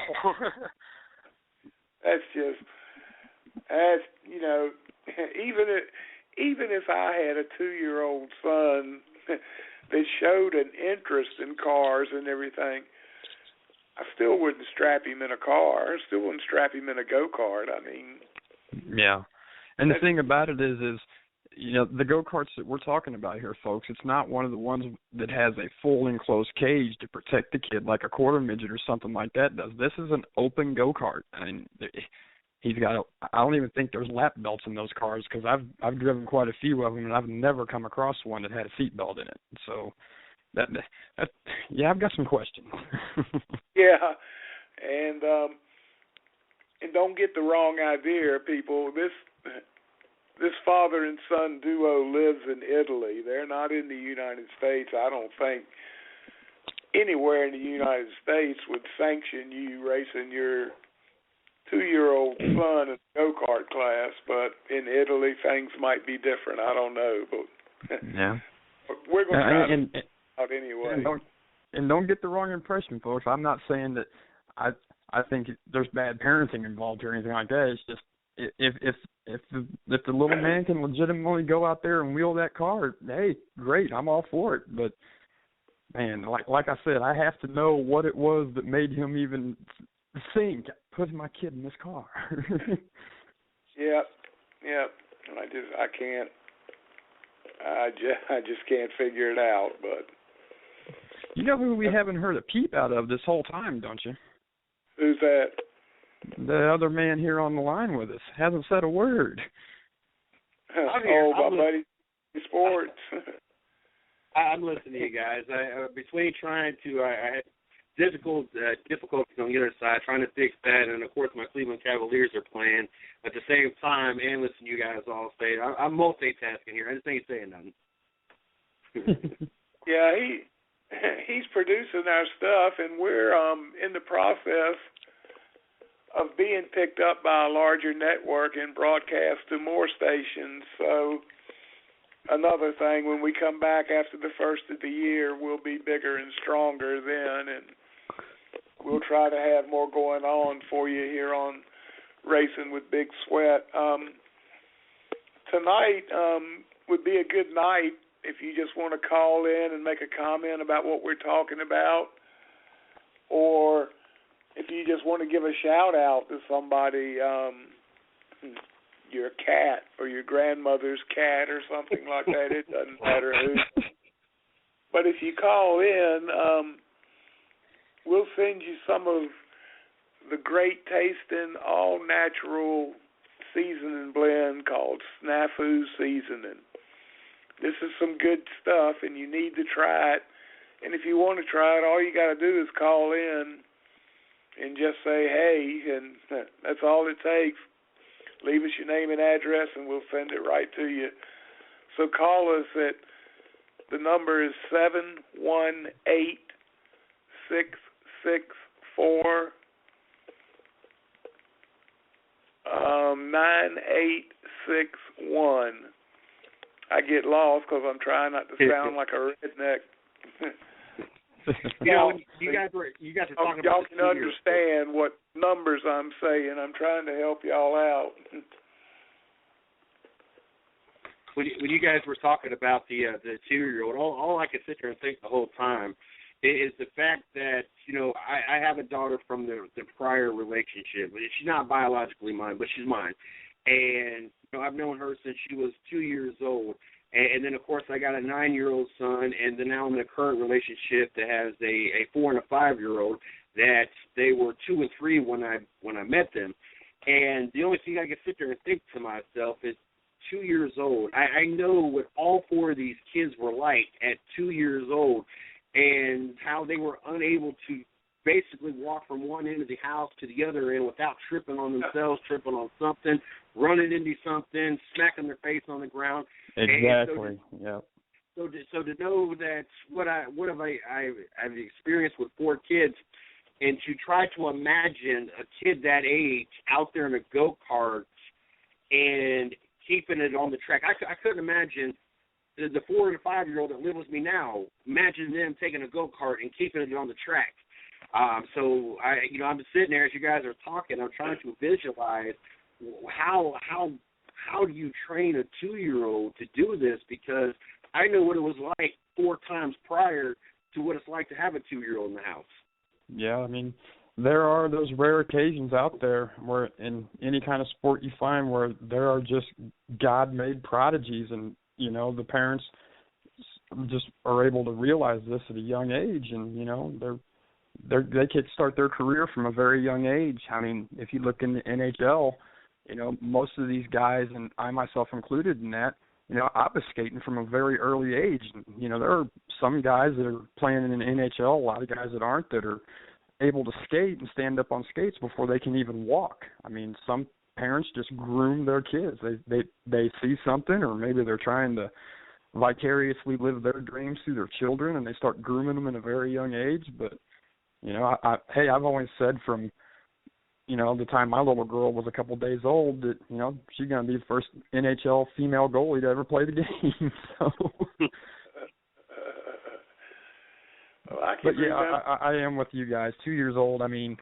That's even if I had a 2-year-old son that showed an interest in cars and everything, I still wouldn't strap him in a car. I still wouldn't strap him in a go-kart. I mean... Yeah. And the thing about it is the go-karts that we're talking about here, folks, it's not one of the ones that has a full enclosed cage to protect the kid like a quarter midget or something like that does. This is an open go-kart. I mean, I don't even think there's lap belts in those cars, because I've driven quite a few of them, and I've never come across one that had a seat belt in it. So... I've got some questions. Yeah, and don't get the wrong idea, people. This father and son duo lives in Italy. They're not in the United States. I don't think anywhere in the United States would sanction you racing your 2-year-old son in a go-kart class, but in Italy things might be different. I don't know, but we're going to try out anyway. And don't get the wrong impression, folks. I'm not saying that I think there's bad parenting involved or anything like that. It's just if the little man can legitimately go out there and wheel that car, hey, great, I'm all for it. But man, like I said, I have to know what it was that made him even think putting my kid in this car. Yep. I just can't figure it out, but... You know who we haven't heard a peep out of this whole time, don't you? Who's that? The other man here on the line with us. Hasn't said a word. My buddy, sports. I'm listening to you guys. Between trying to... I had difficulties on the other side, trying to fix that, and, of course, my Cleveland Cavaliers are playing at the same time, and listening to you guys all say. I'm multitasking here. I just ain't saying nothing. Yeah, he's producing our stuff, and we're in the process of being picked up by a larger network and broadcast to more stations. So another thing, when we come back after the first of the year, we'll be bigger and stronger then, and we'll try to have more going on for you here on Racing with Big Sweat. Tonight would be a good night if you just want to call in and make a comment about what we're talking about, or if you just want to give a shout-out to somebody, your cat or your grandmother's cat or something like that. It doesn't matter who. But if you call in, we'll send you some of the great tasting, all-natural seasoning blend called Snafu Seasoning. This is some good stuff, and you need to try it. And if you want to try it, all you got to do is call in and just say, hey, and that's all it takes. Leave us your name and address, and we'll send it right to you. So call us at, the number is 718-664 9861. I get lost because I'm trying not to sound like a redneck. You know, you guys are talking y'all about can understand what numbers I'm saying. I'm trying to help y'all out. When you guys were talking about the 2-year-old, all I could sit there and think the whole time is the fact that, you know, I have a daughter from the prior relationship. She's not biologically mine, but she's mine. And, you know, I've known her since she was 2 years old. And then, of course, I got a 9-year-old son, and then now I'm in a current relationship that has a 4 and a 5-year-old that they were 2 and 3 when I met them. And the only thing I can sit there and think to myself is 2 years old. I know what all 4 of these kids were like at 2 years old and how they were unable to basically walk from one end of the house to the other end without tripping on themselves, tripping on something, running into something, smacking their face on the ground. Exactly. So to know that I've experienced with 4 kids, and to try to imagine a kid that age out there in a go-kart and keeping it on the track. I couldn't imagine the 4 and 5-year-old that live with me now. Imagine them taking a go-kart and keeping it on the track. So I'm sitting there as you guys are talking. I'm trying to visualize how do you train a 2-year-old to do this, because I know what it was like 4 times prior to what it's like to have a 2-year-old in the house. Yeah, I mean, there are those rare occasions out there where in any kind of sport you find where there are just God-made prodigies, and, you know, the parents just are able to realize this at a young age, and, you know, they can start their career from a very young age. I mean, if you look in the NHL, you know, most of these guys, and I myself included in that, you know, I was skating from a very early age. You know, there are some guys that are playing in the NHL, a lot of guys that aren't, that are able to skate and stand up on skates before they can even walk. I mean, some parents just groom their kids. They see something, or maybe they're trying to vicariously live their dreams through their children, and they start grooming them at a very young age. But, you know, I've always said from, you know, the time my little girl was a couple days old that, you know, she's going to be the first NHL female goalie to ever play the game. So, but yeah, I am with you guys. 2 years old. I mean,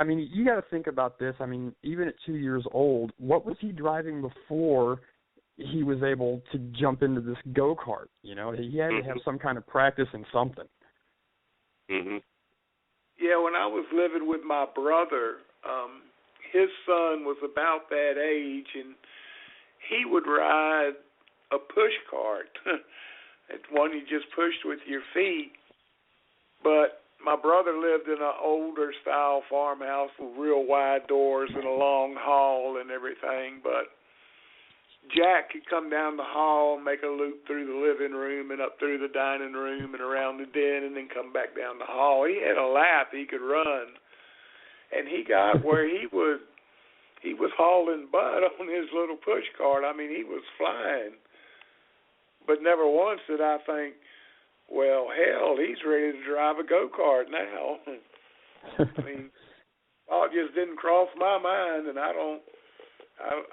you got to think about this. I mean, even at 2 years old, what was he driving before he was able to jump into this go-kart? You know, he had to have some kind of practice in something. Mm-hmm. Yeah, when I was living with my brother, his son was about that age, and he would ride a push cart. It's one you just pushed with your feet. But my brother lived in an older style farmhouse with real wide doors and a long hall and everything. But Jack could come down the hall, make a loop through the living room and up through the dining room and around the den, and then come back down the hall. He had a lap he could run, and he got where he was hauling butt on his little push cart. I mean, he was flying. But never once did I think, well, hell, he's ready to drive a go-kart now. I mean, thought just didn't cross my mind, and I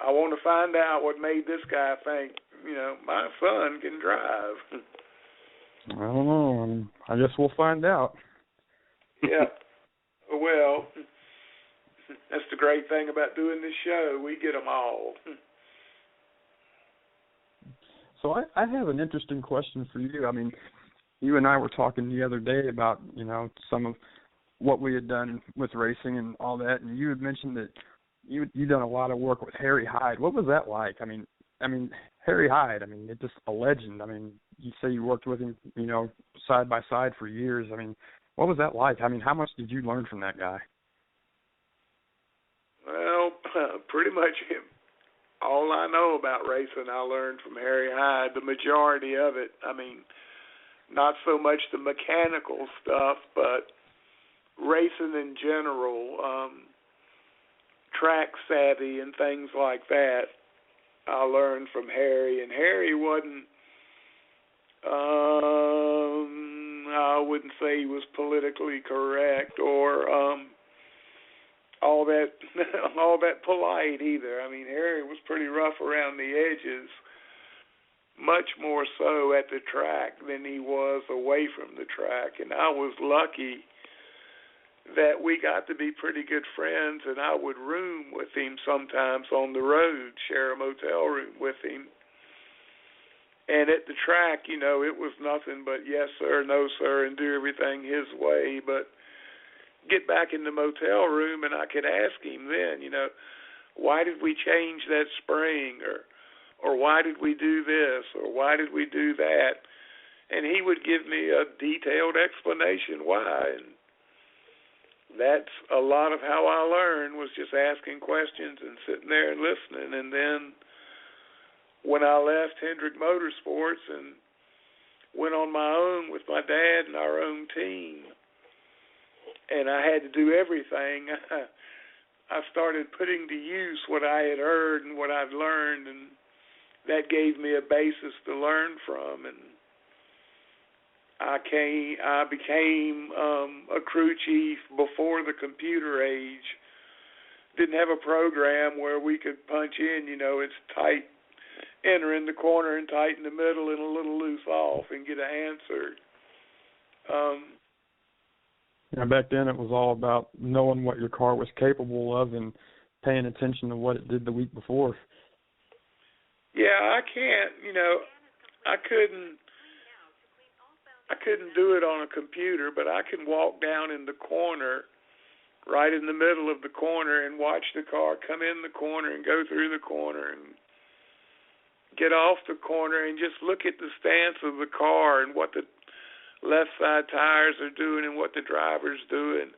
want to find out what made this guy think, you know, my son can drive. I don't know. I guess we'll find out. Yeah. Well, that's the great thing about doing this show. We get them all. So I have an interesting question for you. I mean, you and I were talking the other day about, you know, some of what we had done with racing and all that, and you had mentioned that you'd done a lot of work with Harry Hyde. What was that like? I mean, I mean, Harry Hyde, I mean, it's just a legend. I mean, you say you worked with him, side by side for years. I mean, what was that like? I mean, how much did you learn from that guy? Well, pretty much all I know about racing I learned from Harry Hyde, the majority of it. I mean, not so much the mechanical stuff, but racing in general, track savvy and things like that. I learned from Harry, and Harry wasn't, I wouldn't say he was politically correct or all that all that polite either. I mean, Harry was pretty rough around the edges, much more so at the track than he was away from the track, and I was lucky that we got to be pretty good friends, and I would room with him sometimes on the road, share a motel room with him. And at the track, it was nothing but yes, sir, no, sir, and do everything his way. But get back in the motel room, and I could ask him then, why did we change that spring, or why did we do this, or why did we do that? And he would give me a detailed explanation why. And that's a lot of how I learned, was just asking questions and sitting there and listening. And then when I left Hendrick Motorsports and went on my own with my dad and our own team, and I had to do everything, I started putting to use what I had heard and what I'd learned, and that gave me a basis to learn from. And I became a crew chief before the computer age. Didn't have a program where we could punch in, it's tight, enter in the corner and tight in the middle and a little loose off and get an answer. Back then it was all about knowing what your car was capable of and paying attention to what it did the week before. Yeah, I couldn't do it on a computer, but I can walk down in the corner, right in the middle of the corner, and watch the car come in the corner and go through the corner and get off the corner and just look at the stance of the car and what the left side tires are doing and what the driver's doing,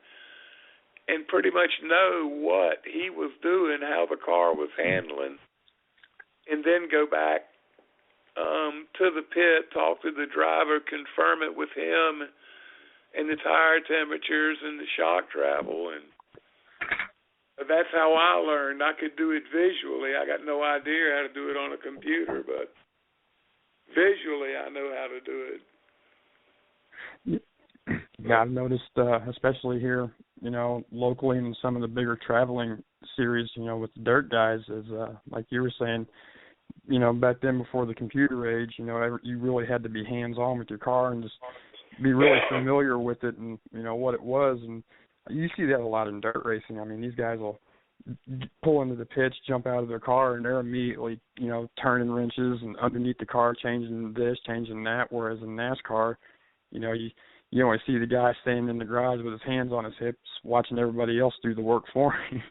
and pretty much know what he was doing, how the car was handling, and then go back to the pit, talk to the driver, confirm it with him and the tire temperatures and the shock travel. And that's how I learned. I could do it visually. I got no idea how to do it on a computer, but visually I know how to do it. Yeah, I've noticed, especially here, locally in some of the bigger traveling series, with the dirt guys, is like you were saying, back then before the computer age, you really had to be hands-on with your car and just be really familiar with it and, what it was. And you see that a lot in dirt racing. I mean, these guys will pull into the pits, jump out of their car, and they're immediately, turning wrenches and underneath the car, changing this, changing that, whereas in NASCAR, you only see the guy standing in the garage with his hands on his hips watching everybody else do the work for him.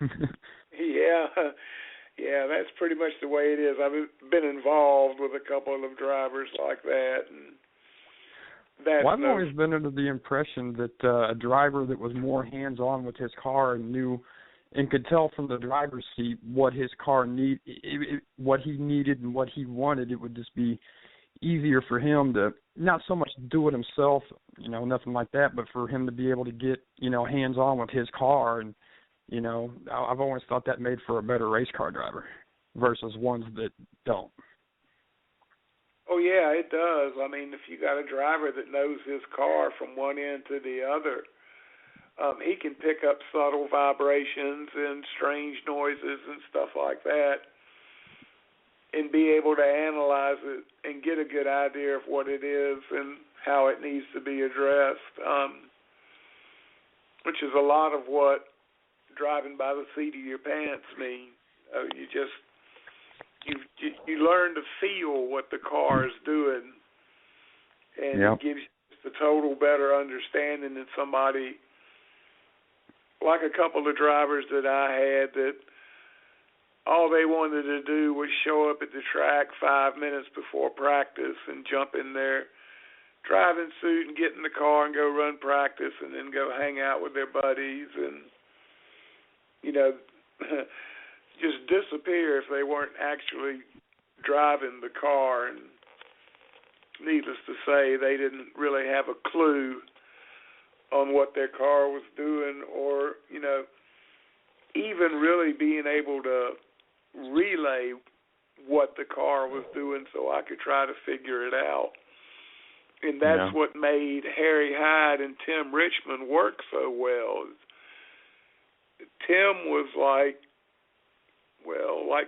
Yeah, that's pretty much the way it is. I've been involved with a couple of drivers like that. And that's I've always been under the impression that a driver that was more hands-on with his car and knew and could tell from the driver's seat what his car what he needed and what he wanted, it would just be easier for him to not so much do it himself, nothing like that, but for him to be able to get, hands-on with his car. And I've always thought that made for a better race car driver versus ones that don't. Oh, yeah, it does. I mean, if you got a driver that knows his car from one end to the other, he can pick up subtle vibrations and strange noises and stuff like that and be able to analyze it and get a good idea of what it is and how it needs to be addressed, which is a lot of what driving by the seat of your pants mean. You learn to feel what the car is doing, and It gives you a total better understanding than somebody like a couple of drivers that I had that all they wanted to do was show up at the track 5 minutes before practice and jump in their driving suit and get in the car and go run practice and then go hang out with their buddies and, just disappear if they weren't actually driving the car. And needless to say, they didn't really have a clue on what their car was doing or, even really being able to relay what the car was doing so I could try to figure it out. And that's what made Harry Hyde and Tim Richmond work so well. Tim was like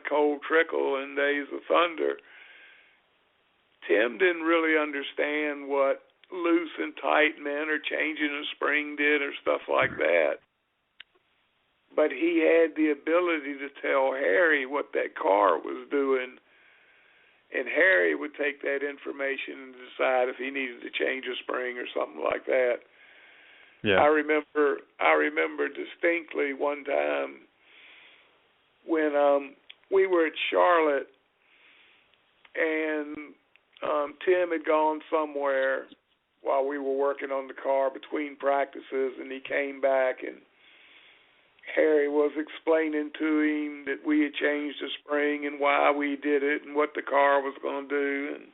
Cold Trickle in Days of Thunder. Tim didn't really understand what loose and tight meant or changing a spring did or stuff like that. But he had the ability to tell Harry what that car was doing, and Harry would take that information and decide if he needed to change a spring or something like that. Yeah. I remember distinctly one time when we were at Charlotte and Tim had gone somewhere while we were working on the car between practices, and he came back and Harry was explaining to him that we had changed the spring and why we did it and what the car was going to do. And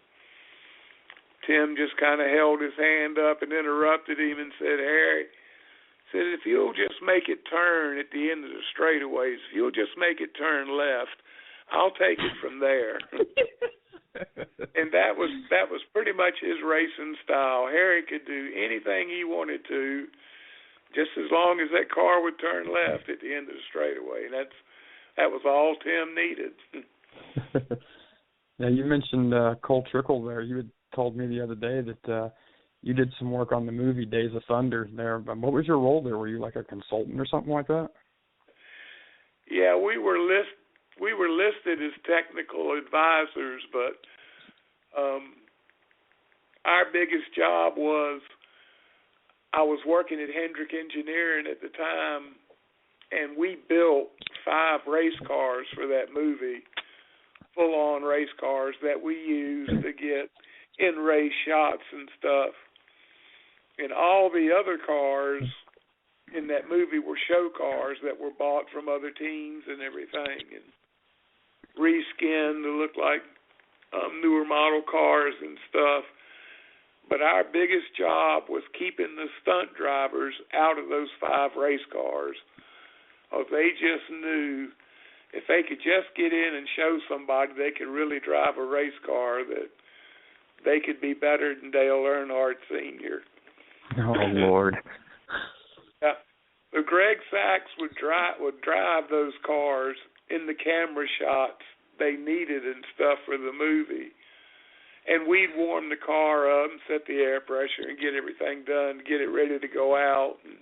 Tim just kind of held his hand up and interrupted him and said, Harry, if you'll just make it turn at the end of the straightaways, if you'll just make it turn left, I'll take it from there. And that was pretty much his racing style. Harry could do anything he wanted to, just as long as that car would turn left at the end of the straightaway. And that was all Tim needed. Now, you mentioned Cole Trickle there. You had told me the other day that you did some work on the movie Days of Thunder there. What was your role there? Were you like a consultant or something like that? Yeah, we were listed as technical advisors, but our biggest job was I was working at Hendrick Engineering at the time, and we built 5 race cars for that movie, full-on race cars that we used to get in-race shots and stuff. And all the other cars in that movie were show cars that were bought from other teams and everything, and reskinned to look like newer model cars and stuff. But our biggest job was keeping the stunt drivers out of those 5 race cars. They just knew if they could just get in and show somebody they could really drive a race car, that they could be better than Dale Earnhardt Sr. Oh, Lord. Yeah. So Greg Sachs would drive those cars in the camera shots they needed and stuff for the movie. And we'd warm the car up and set the air pressure and get everything done, get it ready to go out, and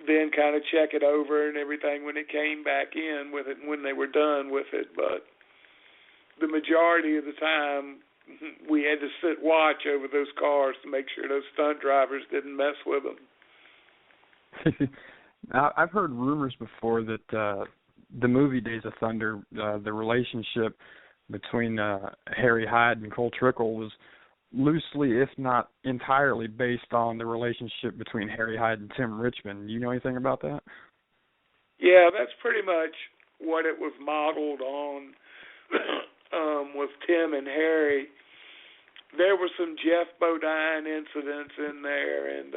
then kind of check it over and everything when it came back in with it and when they were done with it. But the majority of the time, we had to sit watch over those cars to make sure those stunt drivers didn't mess with them. I've heard rumors before that the movie Days of Thunder, the relationship between Harry Hyde and Cole Trickle was loosely, if not entirely, based on the relationship between Harry Hyde and Tim Richmond. Do you know anything about that? Yeah, that's pretty much what it was modeled on with Tim and Harry. There were some Jeff Bodine incidents in there, and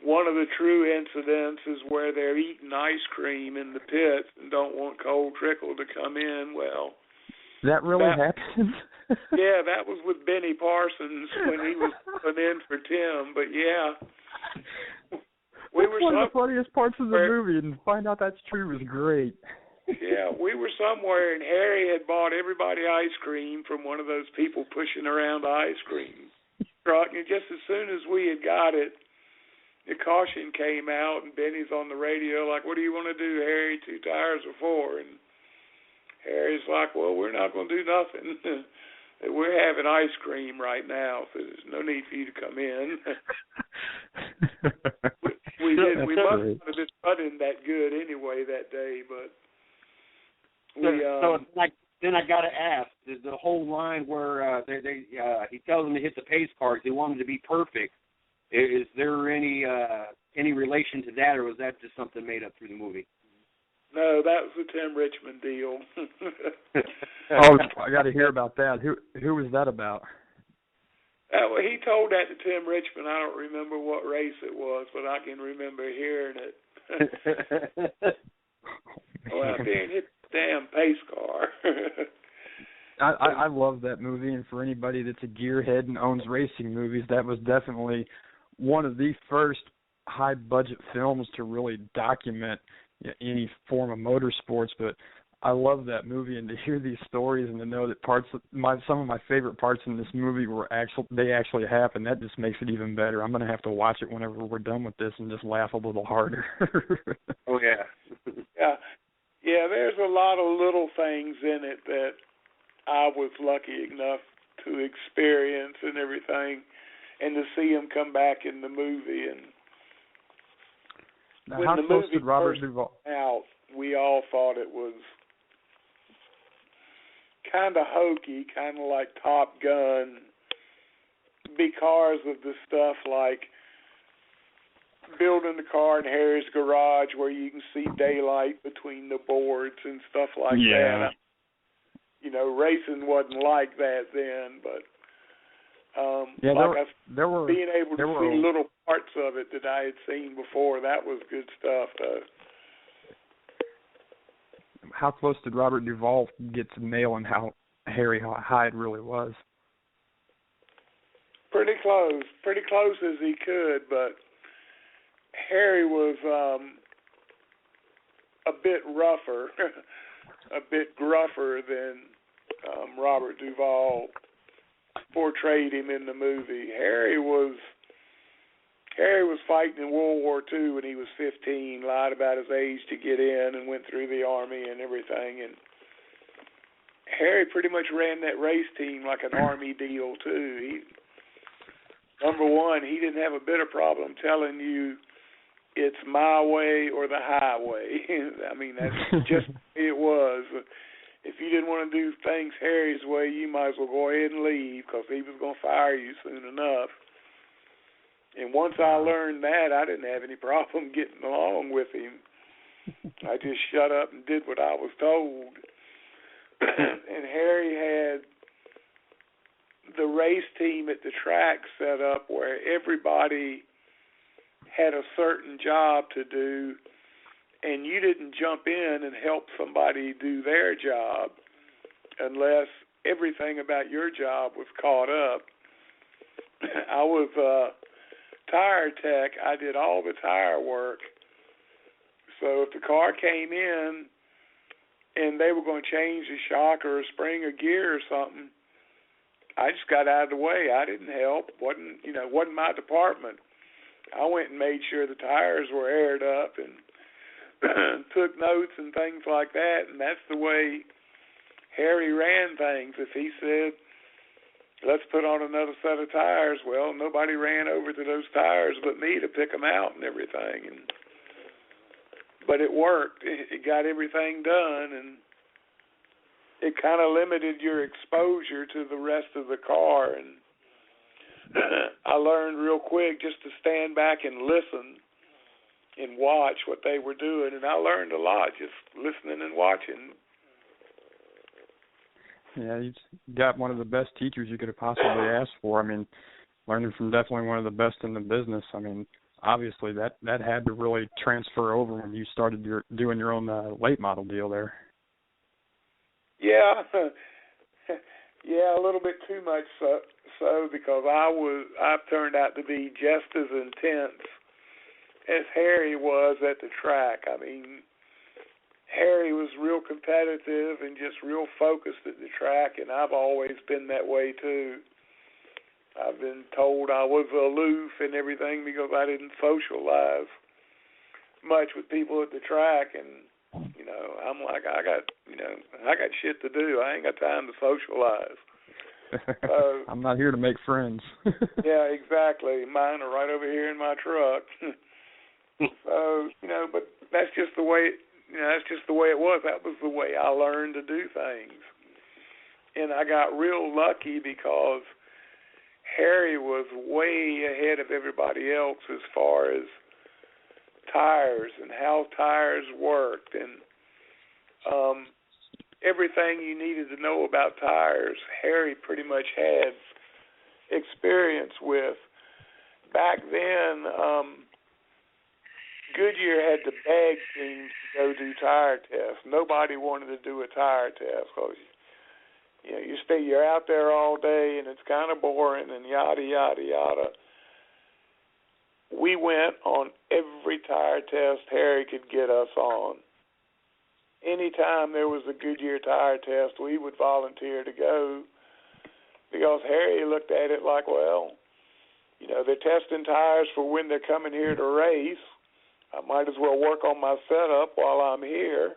one of the true incidents is where they're eating ice cream in the pits and don't want Cole Trickle to come in. Well, that really happened? Yeah, that was with Benny Parsons when he was put in for Tim. But yeah, one of the funniest parts of the movie, and to find out that's true was great. Yeah, we were somewhere, and Harry had bought everybody ice cream from one of those people pushing around the ice cream truck, and just as soon as we had got it, the caution came out, and Benny's on the radio like, "What do you want to do, Harry? 2 tires or 4?" And Harry's like, "Well, we're not going to do nothing. We're having ice cream right now, so there's no need for you to come in." we we didn't. We must great. not have been running that good anyway that day, but then I got to ask: is the whole line where he tells him to hit the pace cars? He wanted to be perfect. Is there any relation to that, or was that just something made up through the movie? No, that was the Tim Richmond deal. Oh, I got to hear about that. Who was that about? Well, he told that to Tim Richmond. I don't remember what race it was, but I can remember hearing it. Well, I didn't hit the damn pace car. I love that movie, and for anybody that's a gearhead and owns racing movies, that was definitely one of the first high-budget films to really document any form of motorsports. But I love that movie, and to hear these stories and to know that some of my favorite parts in this movie they actually happened, that just makes it even better. I'm going to have to watch it whenever we're done with this and just laugh a little harder. Oh, yeah. Yeah, there's a lot of little things in it that I was lucky enough to experience and everything, and to see him come back in the movie. And now, when how the close movie did Robert first Duvall? came out, we all thought it was kind of hokey, kind of like Top Gun, because of the stuff like building the car in Harry's garage where you can see daylight between the boards and stuff like that. Racing wasn't like that then, but being able to see little parts of it that I had seen before, that was good stuff, though. How close did Robert Duvall get to nailing how high it really was? Pretty close as he could, but Harry was a bit rougher, a bit gruffer than Robert Duvall portrayed him in the movie. Harry was fighting in World War II when he was 15, lied about his age to get in, and went through the Army and everything. And Harry pretty much ran that race team like an Army deal, too. Number one, he didn't have a bit of problem telling you it's my way or the highway. I mean, that's just it was. If you didn't want to do things Harry's way, you might as well go ahead and leave, because he was going to fire you soon enough. And once I learned that, I didn't have any problem getting along with him. I just shut up and did what I was told. And Harry had the race team at the track set up where everybody had a certain job to do, and you didn't jump in and help somebody do their job unless everything about your job was caught up. I was tire tech. I did all the tire work. So if the car came in and they were going to change the shock or a spring or gear or something, I just got out of the way. I didn't help. Wasn't my department. I went and made sure the tires were aired up and took notes and things like that. And that's the way Harry ran things. If he said, let's put on another set of tires, well, nobody ran over to those tires but me to pick them out and everything. But it worked. It got everything done, and it kind of limited your exposure to the rest of the car. And I learned real quick just to stand back and listen and watch what they were doing, and I learned a lot just listening and watching. Yeah, you got one of the best teachers you could have possibly asked for. I mean, learning from definitely one of the best in the business. I mean, obviously that had to really transfer over when you started doing your own late model deal there. Yeah, yeah, a little bit too much so because I've turned out to be just as intense as Harry was at the track. I mean, Harry was real competitive and just real focused at the track, and I've always been that way too. I've been told I was aloof and everything because I didn't socialize much with people at the track, and I'm like, I got shit to do. I ain't got time to socialize. I'm not here to make friends. Yeah, exactly. Mine are right over here in my truck. So, but that's just the way, that's just the way it was. That was the way I learned to do things. And I got real lucky because Harry was way ahead of everybody else as far as tires and how tires worked and everything you needed to know about tires. Harry pretty much had experience with. Back then, Goodyear had to beg teams to go do tire tests. Nobody wanted to do a tire test because you're out there all day and it's kind of boring and yada yada yada. We went on every tire test Harry could get us on. Anytime there was a Goodyear tire test, we would volunteer to go because Harry looked at it like, well, they're testing tires for when they're coming here to race. I might as well work on my setup while I'm here.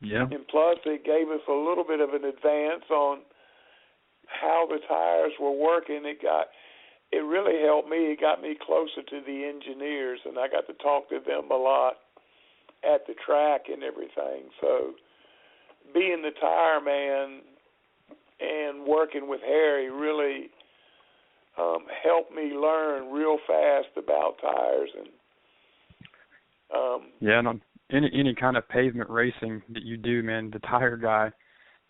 Yeah. And plus, it gave us a little bit of an advance on how the tires were working. It really helped me. It got me closer to the engineers, and I got to talk to them a lot at the track and everything. So being the tire man and working with Harry really helped me learn real fast about tires. And and on any kind of pavement racing that you do, man, the tire guy,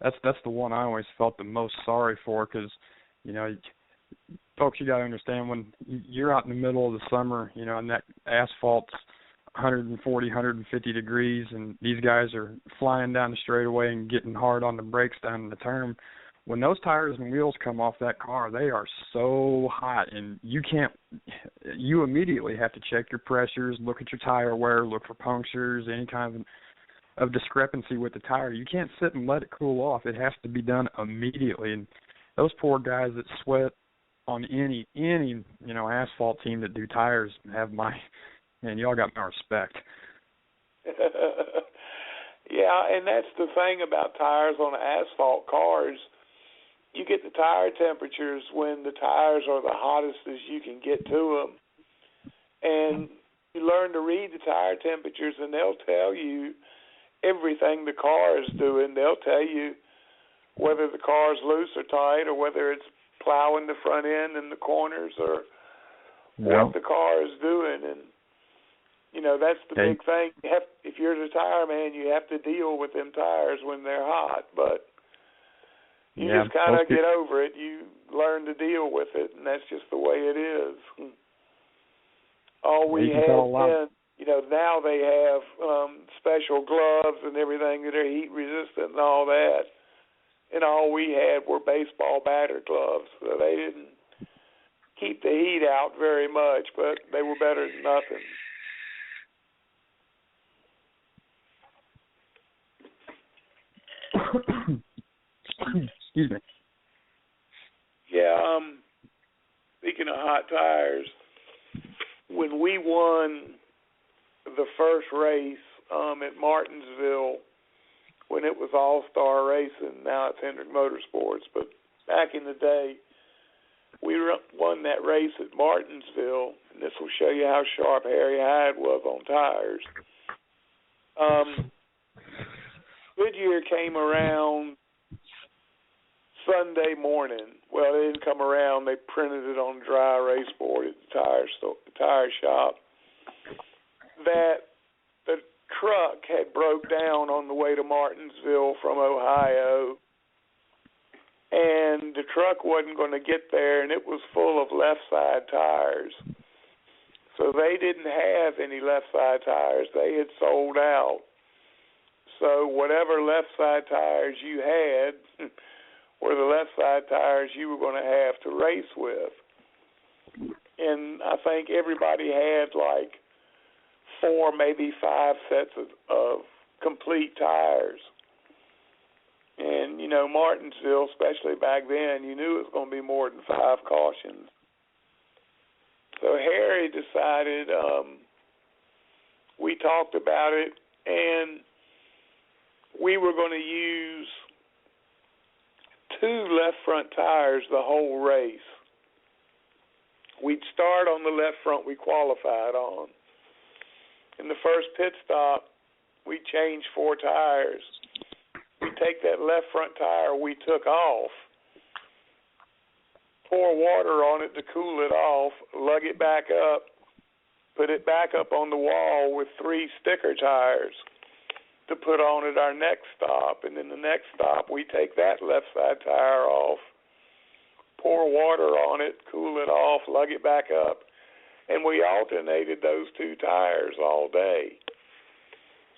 that's the one I always felt the most sorry for because, folks, you got to understand when you're out in the middle of the summer, and that asphalt's 140, 150 degrees, and these guys are flying down the straightaway and getting hard on the brakes down in the turn. When those tires and wheels come off that car, they are so hot, and you immediately have to check your pressures, look at your tire wear, look for punctures, any kind of discrepancy with the tire. You can't sit and let it cool off. It has to be done immediately, and those poor guys that sweat on any asphalt team that do tires y'all got my respect. Yeah, and that's the thing about tires on asphalt cars. You get the tire temperatures when the tires are the hottest as you can get to them. And you learn to read the tire temperatures, and they'll tell you everything the car is doing. They'll tell you whether the car's loose or tight or whether it's plowing the front end and the corners or what the car is doing. And, that's the big thing. If you're the tire man, you have to deal with them tires when they're hot. But you just kind of get over it. You learn to deal with it, and that's just the way it is. All we had then, now they have special gloves and everything that are heat resistant and all that. And all we had were baseball batter gloves. So they didn't keep the heat out very much, but they were better than nothing. Excuse me. Yeah, speaking of hot tires, when we won the first race at Martinsville, when it was All-Star Racing, now it's Hendrick Motorsports, but back in the day, we won that race at Martinsville, and this will show you how sharp Harry Hyde was on tires. Goodyear came around Sunday morning. Well, they didn't come around. They printed it on a dry erase board at the tire shop that the truck had broke down on the way to Martinsville from Ohio, and the truck wasn't going to get there, and it was full of left side tires. So they didn't have any left side tires. They had sold out. So whatever left side tires you had were the left side tires you were going to have to race with. And I think everybody had like 4, maybe 5 sets of complete tires. And, Martinsville, especially back then, you knew it was going to be more than 5 cautions. So Harry decided, we talked about it, and we were going to use 2 left front tires the whole race. We'd start on the left front we qualified on. in the first pit stop, we changed 4 tires. We take that left front tire we took off, pour water on it to cool it off, lug it back up, put it back up on the wall with 3 sticker tires to put on at our next stop. And then the next stop, we take that left side tire off, pour water on it, cool it off, lug it back up. And we alternated those 2 tires all day.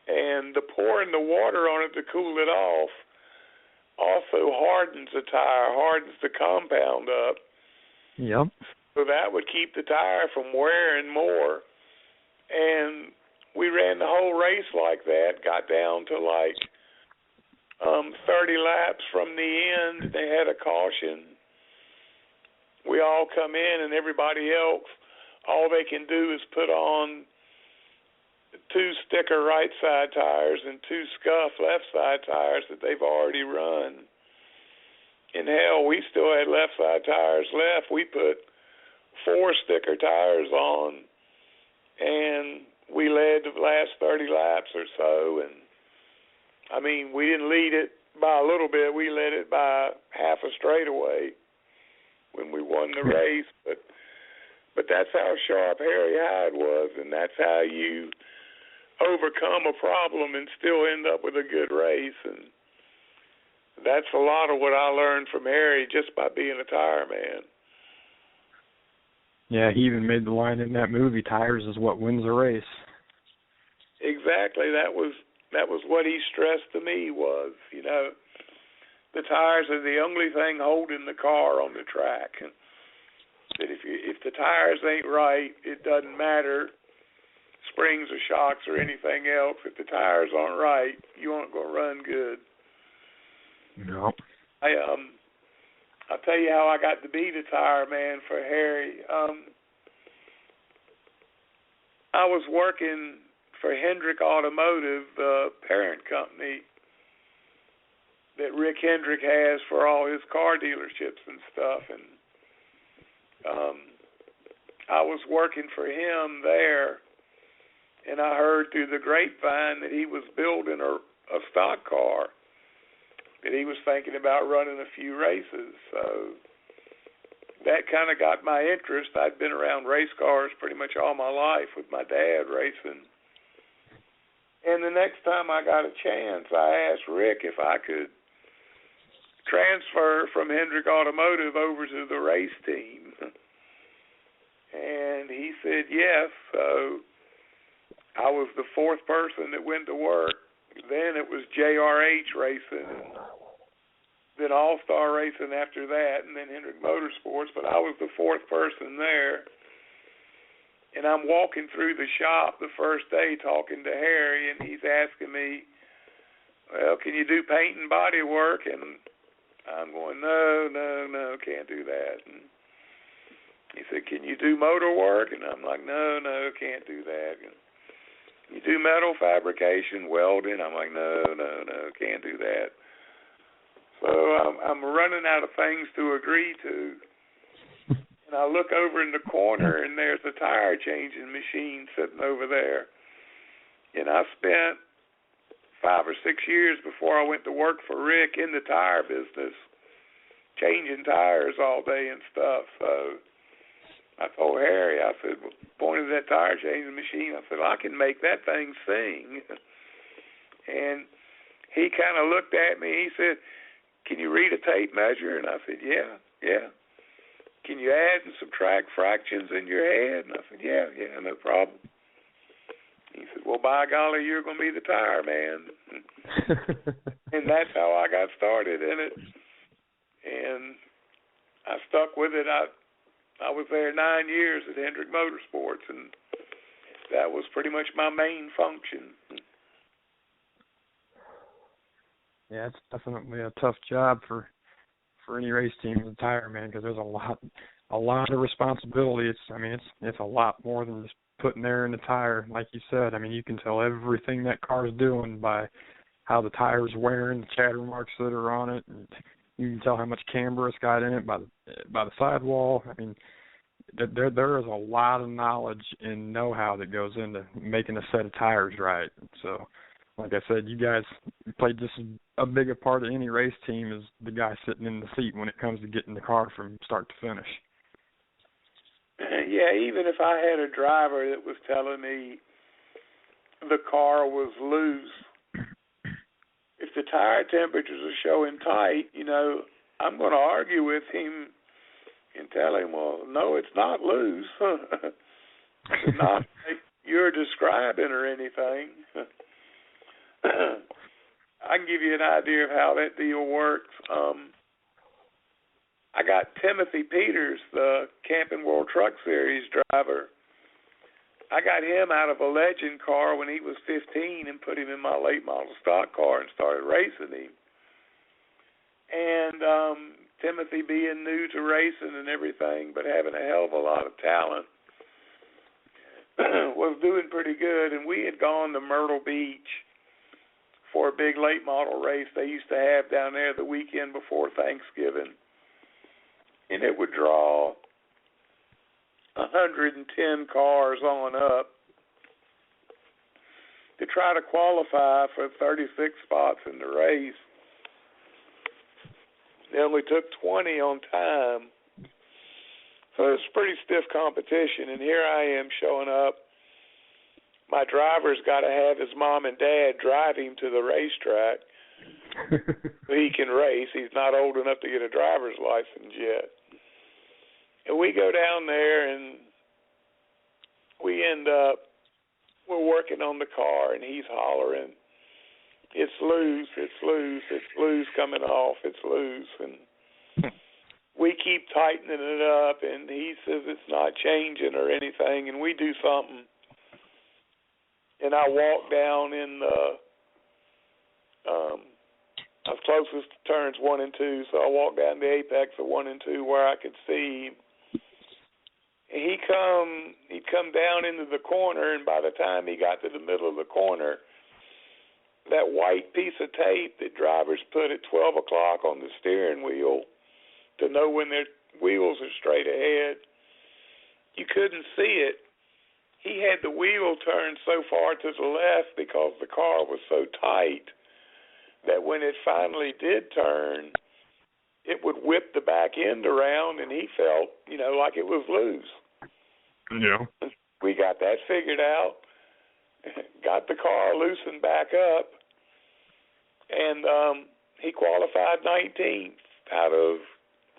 And the pouring the water on it to cool it off also hardens the tire, hardens the compound up. Yep. So that would keep the tire from wearing more. And we ran the whole race like that, got down to like 30 laps from the end. They had a caution. We all come in, and everybody else, all they can do is put on 2 sticker right side tires and 2 scuff left side tires that they've already run. And hell, we still had left side tires left. We put 4 sticker tires on, and we led the last 30 laps or so. And I mean, we didn't lead it by a little bit. We led it by half a straightaway when we won the race. But that's how sharp Harry Hyde was, and that's how you overcome a problem and still end up with a good race. And that's a lot of what I learned from Harry just by being a tire man. Yeah, he even made the line in that movie, tires is what wins a race. Exactly. That was what he stressed to me was, you know, the tires are the only thing holding the car on the track. That if the tires ain't right, it doesn't matter springs or shocks or anything else. If the tires aren't right, you aren't going to run good. No. I'll tell you how I got to be the tire man for Harry. I was working for Hendrick Automotive, the parent company that Rick Hendrick has for all his car dealerships and stuff. And I was working for him there, and I heard through the grapevine that he was building a stock car, that he was thinking about running a few races. So that kind of got my interest. I'd been around race cars pretty much all my life with my dad racing. And the next time I got a chance, I asked Rick if I could transfer from Hendrick Automotive over to the race team. And he said yes. So I was the 4th person that went to work. Then it was JRH Racing, and then All-Star Racing after that, and then Hendrick Motorsports. But I was the 4th person there. And I'm walking through the shop the first day talking to Harry, and he's asking me, well, can you do paint and body work? And I'm going, no, can't do that. And he said, can you do motor work? And I'm like, no, can't do that. And you do metal fabrication, welding? I'm like, no, can't do that. So I'm running out of things to agree to. And I look over in the corner, and there's a tire changing machine sitting over there. And I spent 5 or 6 years before I went to work for Rick in the tire business, changing tires all day and stuff. So I told Harry, I said, pointed at that tire changing machine, I said, well, I can make that thing sing. And he kind of looked at me. He said, can you read a tape measure? And I said, yeah. Can you add and subtract fractions in your head? And I said, yeah, no problem. He said, well, by golly, you're going to be the tire man. And that's how I got started in it. And I stuck with it. I was there 9 years at Hendrick Motorsports, and that was pretty much my main function. Yeah, it's definitely a tough job for any race team as a tire man, because there's a lot of responsibility. It's a lot more than just putting air in the tire, like you said. I mean, you can tell everything that car's doing by how the tire's wearing, the chatter marks that are on it, and you can tell how much camber it's got in it by the sidewall. I mean, there is a lot of knowledge and know-how that goes into making a set of tires right. So, like I said, you guys played just as big a part of any race team as the guy sitting in the seat when it comes to getting the car from start to finish. Yeah, even if I had a driver that was telling me the car was loose, if the tire temperatures are showing tight, I'm going to argue with him and tell him, well, no, it's not loose. It's not like you're describing or anything. I can give you an idea of how that deal works. I got Timothy Peters, the Camping World Truck Series driver. I got him out of a Legend car when he was 15 and put him in my late model stock car and started racing him. And Timothy, being new to racing and everything, but having a hell of a lot of talent, was doing pretty good. And we had gone to Myrtle Beach for a big late model race they used to have down there the weekend before Thanksgiving. And it would draw 110 cars on up to try to qualify for 36 spots in the race. They only took 20 on time. So it's pretty stiff competition. And here I am showing up. My driver's got to have his mom and dad drive him to the racetrack so he can race. He's not old enough to get a driver's license yet. And we go down there, and we end up, we're working on the car, and he's hollering, it's loose, it's loose, it's loose coming off, it's loose. And we keep tightening it up, and he says it's not changing or anything, and we do something. And I walk down in the, I was closest to turns 1 and 2, so I walked down the apex of 1 and 2 where I could see him. And he'd come down into the corner, and by the time he got to the middle of the corner, that white piece of tape that drivers put at 12 o'clock on the steering wheel to know when their wheels are straight ahead, you couldn't see it. He had the wheel turned so far to the left because the car was so tight that when it finally did turn, it would whip the back end around, and he felt, like it was loose. Yeah. We got that figured out, got the car loosened back up, and he qualified 19th out of,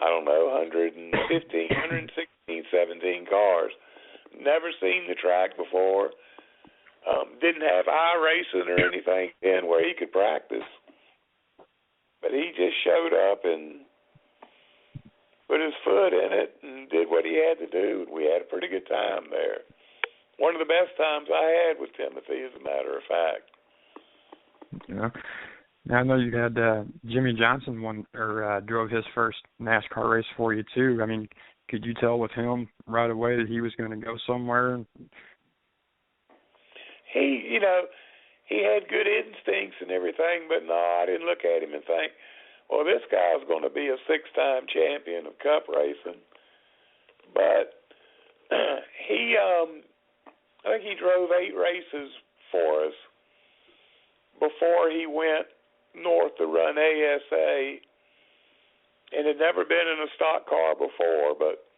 115, 116, 17 cars. Never seen the track before. Didn't have iRacing or anything then where he could practice. But he just showed up and put his foot in it and did what he had to do. We had a pretty good time there. One of the best times I had with Timothy, as a matter of fact. Yeah. Now, I know you had Jimmy Johnson drove his first NASCAR race for you, too. I mean, could you tell with him right away that he was going to go somewhere? He had good instincts and everything, but no, I didn't look at him and think, well, this guy's going to be a 6-time champion of Cup racing. But I think he drove 8 races for us before he went north to run ASA, and had never been in a stock car before, but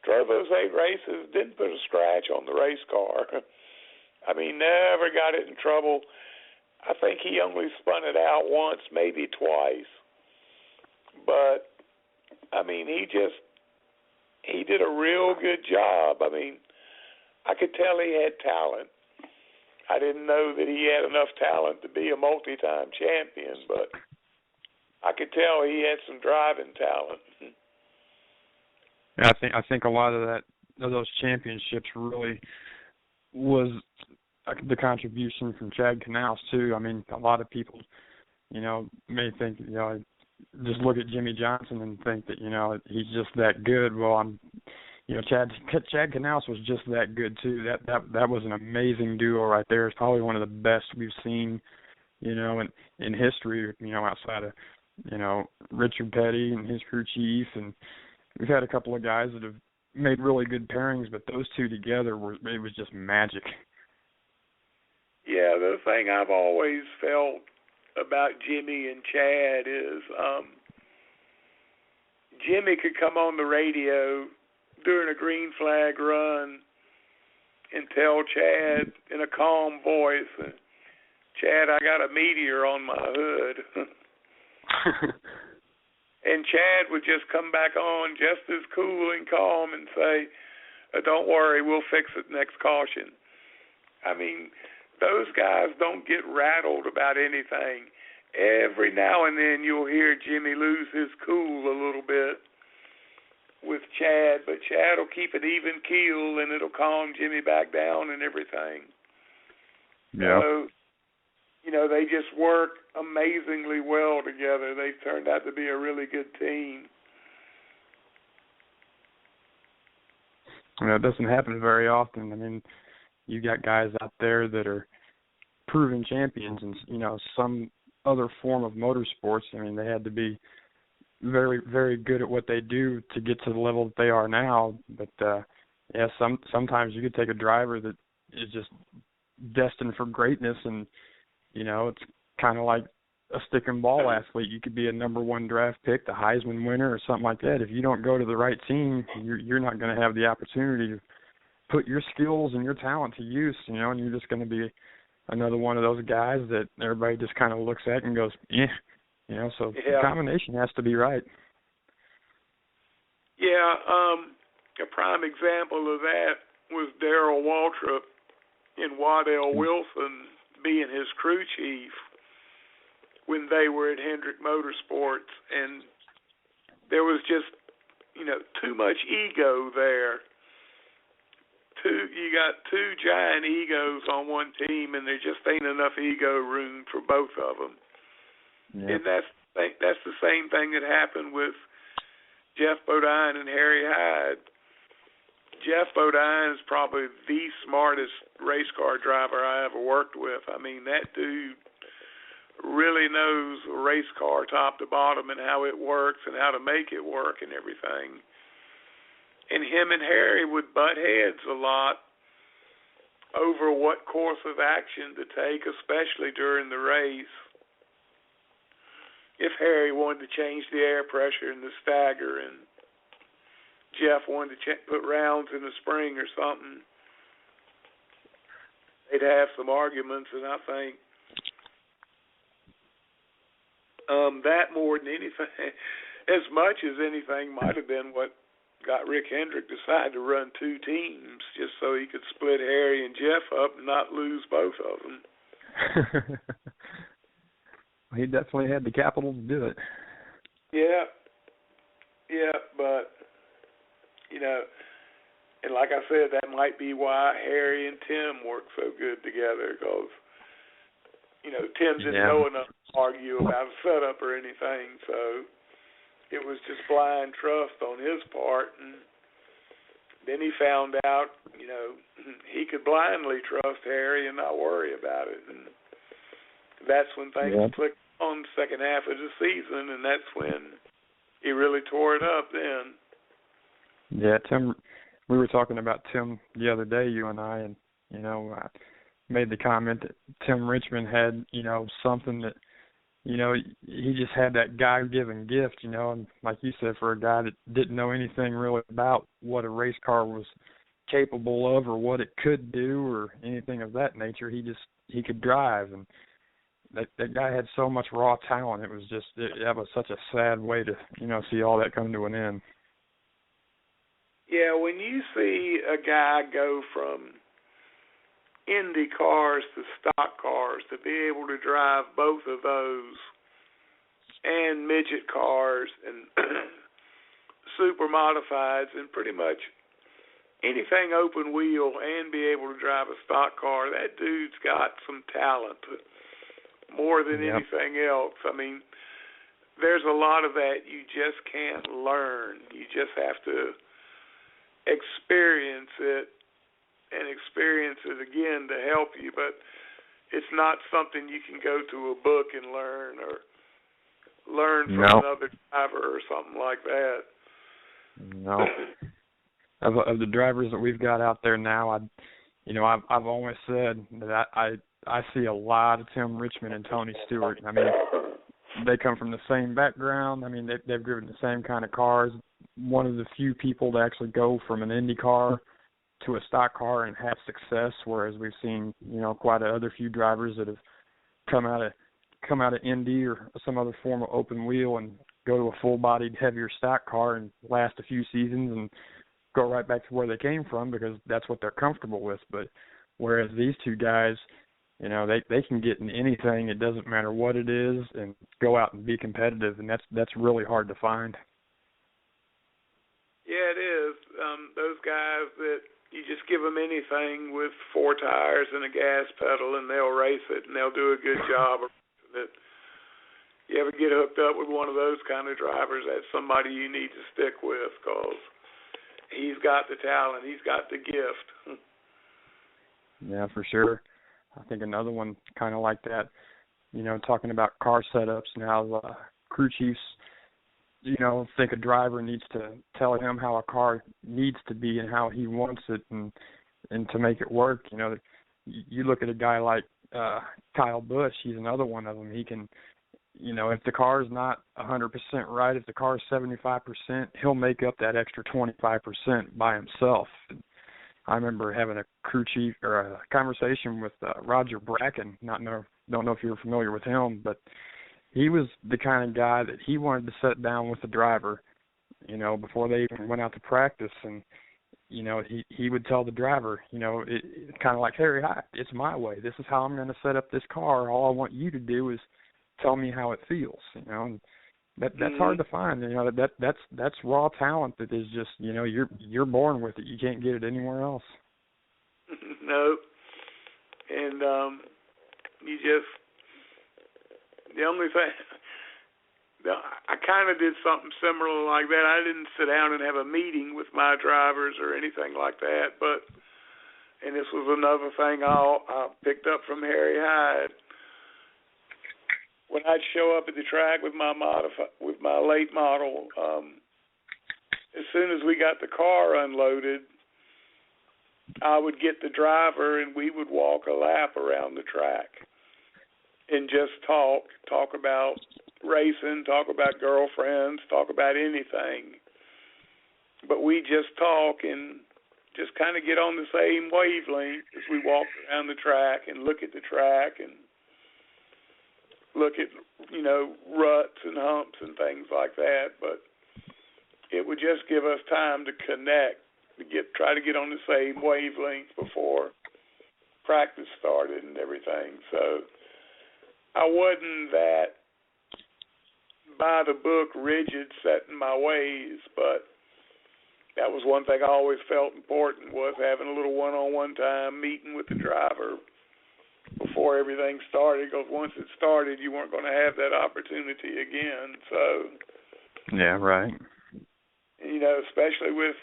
drove those 8 races, didn't put a scratch on the race car. I mean, never got it in trouble. I think he only spun it out once, maybe twice. But, I mean, he did a real good job. I mean, I could tell he had talent. I didn't know that he had enough talent to be a multi-time champion, but I could tell he had some driving talent. Yeah, I think a lot of those championships really was the contribution from Chad Canals too. I mean, a lot of people, may think, just look at Jimmy Johnson and think that, he's just that good. Well, Chad Canals was just that good too. That was an amazing duo right there. It's probably one of the best we've seen, in history, outside of, Richard Petty and his crew chief, and we've had a couple of guys that have made really good pairings, but those two together it was just magic. Yeah, the thing I've always felt about Jimmy and Chad is Jimmy could come on the radio during a green flag run and tell Chad in a calm voice, Chad, I got a meteor on my hood. And Chad would just come back on just as cool and calm and say, don't worry, we'll fix it next caution. I mean, those guys don't get rattled about anything. Every now and then you'll hear Jimmy lose his cool a little bit with Chad, but Chad will keep an even keel and it'll calm Jimmy back down and everything. Yeah. So, they just work amazingly well together. They've turned out to be a really good team. It doesn't happen very often. I mean, you got guys out there that are proven champions in, some other form of motorsports. I mean, they had to be very, very good at what they do to get to the level that they are now. But, sometimes you could take a driver that is just destined for greatness and, it's kind of like a stick and ball athlete. You could be a number one draft pick, the Heisman winner or something like that. If you don't go to the right team, you're not going to have the opportunity to put your skills and your talent to use, and you're just going to be another one of those guys that everybody just kind of looks at and goes, so the combination has to be right. Yeah, a prime example of that was Darrell Waltrip and Waddell Wilson being his crew chief when they were at Hendrick Motorsports, and there was just, too much ego there. You got two giant egos on one team, and there just ain't enough ego room for both of them. Yeah. And that's the same thing that happened with Jeff Bodine and Harry Hyde. Jeff Bodine is probably the smartest race car driver I ever worked with. I mean, that dude really knows a race car top to bottom and how it works and how to make it work and everything. And him and Harry would butt heads a lot over what course of action to take, especially during the race. If Harry wanted to change the air pressure in the stagger and Jeff wanted to put rounds in the spring or something, they'd have some arguments, and I think that more than anything, as much as anything, might have been what got Rick Hendrick to decide to run two teams, just so he could split Harry and Jeff up and not lose both of them. He definitely had the capital to do it. Yeah, but, and like I said, that might be why Harry and Tim work so good together, because, Tim didn't know enough to argue about a setup or anything, so it was just blind trust on his part. And then he found out, he could blindly trust Harry and not worry about it. And that's when things clicked on the second half of the season, and that's when he really tore it up then. Yeah, Tim, we were talking about Tim the other day, you and I, and, I made the comment that Tim Richmond had, something that, he just had that God-given gift, and like you said, for a guy that didn't know anything really about what a race car was capable of or what it could do or anything of that nature, he could drive, and that guy had so much raw talent. It was just, that was such a sad way to, see all that come to an end. Yeah, when you see a guy go from Indy cars to stock cars, to be able to drive both of those, and midget cars and super modifieds and pretty much anything open wheel, and be able to drive a stock car, that dude's got some talent more than anything else. I mean, there's a lot of that you just can't learn. You just have to experience it and experience it again to help you, but it's not something you can go to a book and learn, or learn from another driver or something like that. No. of the drivers that we've got out there now, I've always said that I see a lot of Tim Richmond and Tony Stewart. I mean, they come from the same background. I mean, they've driven the same kind of cars. One of the few people to actually go from an Indy car to a stock car and have success, whereas we've seen, quite a other few drivers that have come out of Indy or some other form of open wheel and go to a full-bodied, heavier stock car and last a few seasons and go right back to where they came from because that's what they're comfortable with. But whereas these two guys, they can get in anything, it doesn't matter what it is, and go out and be competitive, and that's really hard to find. Yeah, it is. Those guys that you just give them anything with 4 tires and a gas pedal, and they'll race it, and they'll do a good job of it. You ever get hooked up with one of those kind of drivers, that's somebody you need to stick with because he's got the talent, he's got the gift. Yeah, for sure. I think another one kind of like that, talking about car setups and how crew chiefs, think a driver needs to tell him how a car needs to be and how he wants it and to make it work. You look at a guy like Kyle Busch, he's another one of them. He can, if the car is not 100% right, if the car is 75%, he'll make up that extra 25% by himself. I remember having a crew chief or a conversation with Roger Bracken. Don't know if you're familiar with him, but he was the kind of guy that he wanted to sit down with the driver, before they even went out to practice, and he would tell the driver, it's kind of like, Harry, it's my way. This is how I'm going to set up this car. All I want you to do is tell me how it feels, and that's hard to find. That's raw talent that is just, you're born with it. You can't get it anywhere else. No, and the only thing, I kind of did something similar like that. I didn't sit down and have a meeting with my drivers or anything like that, and this was another thing I picked up from Harry Hyde. When I'd show up at the track with my late model, as soon as we got the car unloaded, I would get the driver and we would walk a lap around the track and just talk about racing, talk about girlfriends, talk about anything. But we just talk and just kind of get on the same wavelength as we walk around the track and look at the track and look at, ruts and humps and things like that. But it would just give us time to connect, try to get on the same wavelength before practice started and everything. So I wasn't that by the book rigid set in my ways, but that was one thing I always felt important was having a little one-on-one time meeting with the driver before everything started, because once it started, you weren't going to have that opportunity again. So, yeah, right. Especially with,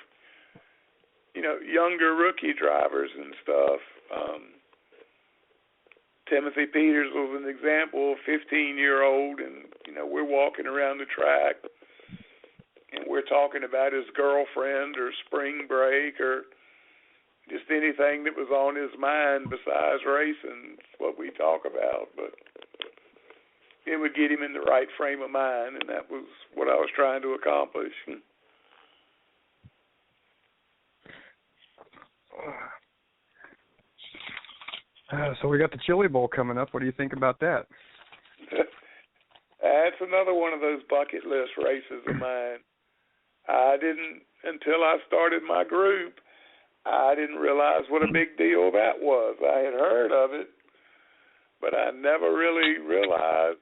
younger rookie drivers and stuff. Timothy Peters was an example, a 15-year-old, and, we're walking around the track, and we're talking about his girlfriend or spring break or just anything that was on his mind besides racing is what we talk about. But it would get him in the right frame of mind, and that was what I was trying to accomplish. So we got the Chili Bowl coming up. What do you think about that? That's another one of those bucket list races of mine. Until I started my group, I didn't realize what a big deal that was. I had heard of it, but I never really realized,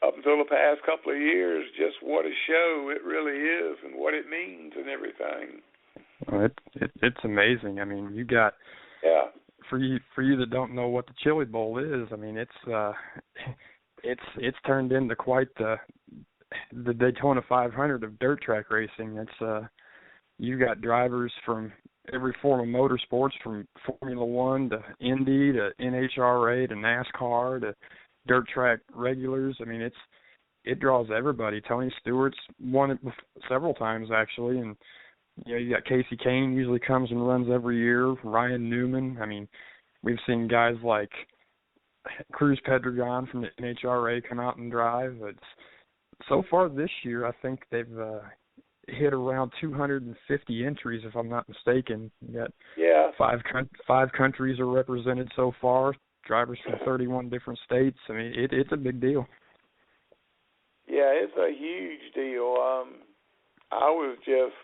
up until the past couple of years, just what a show it really is and what it means and everything. Well, it's amazing. I mean, you got for you that don't know what the Chili Bowl is. I mean, it's turned into quite the Daytona 500 of dirt track racing. It's you got drivers from every form of motorsports, from Formula One to Indy to NHRA to NASCAR to dirt track regulars. I mean, it draws everybody. Tony Stewart's won it several times actually, and You got Casey Kane usually comes and runs every year. Ryan Newman. I mean, we've seen guys like Cruz Pedregon from the NHRA come out and drive. So far this year, I think they've hit around 250 entries, if I'm not mistaken. You got five countries are represented so far. Drivers from 31 different states. I mean, it's a big deal. Yeah, it's a huge deal. I was just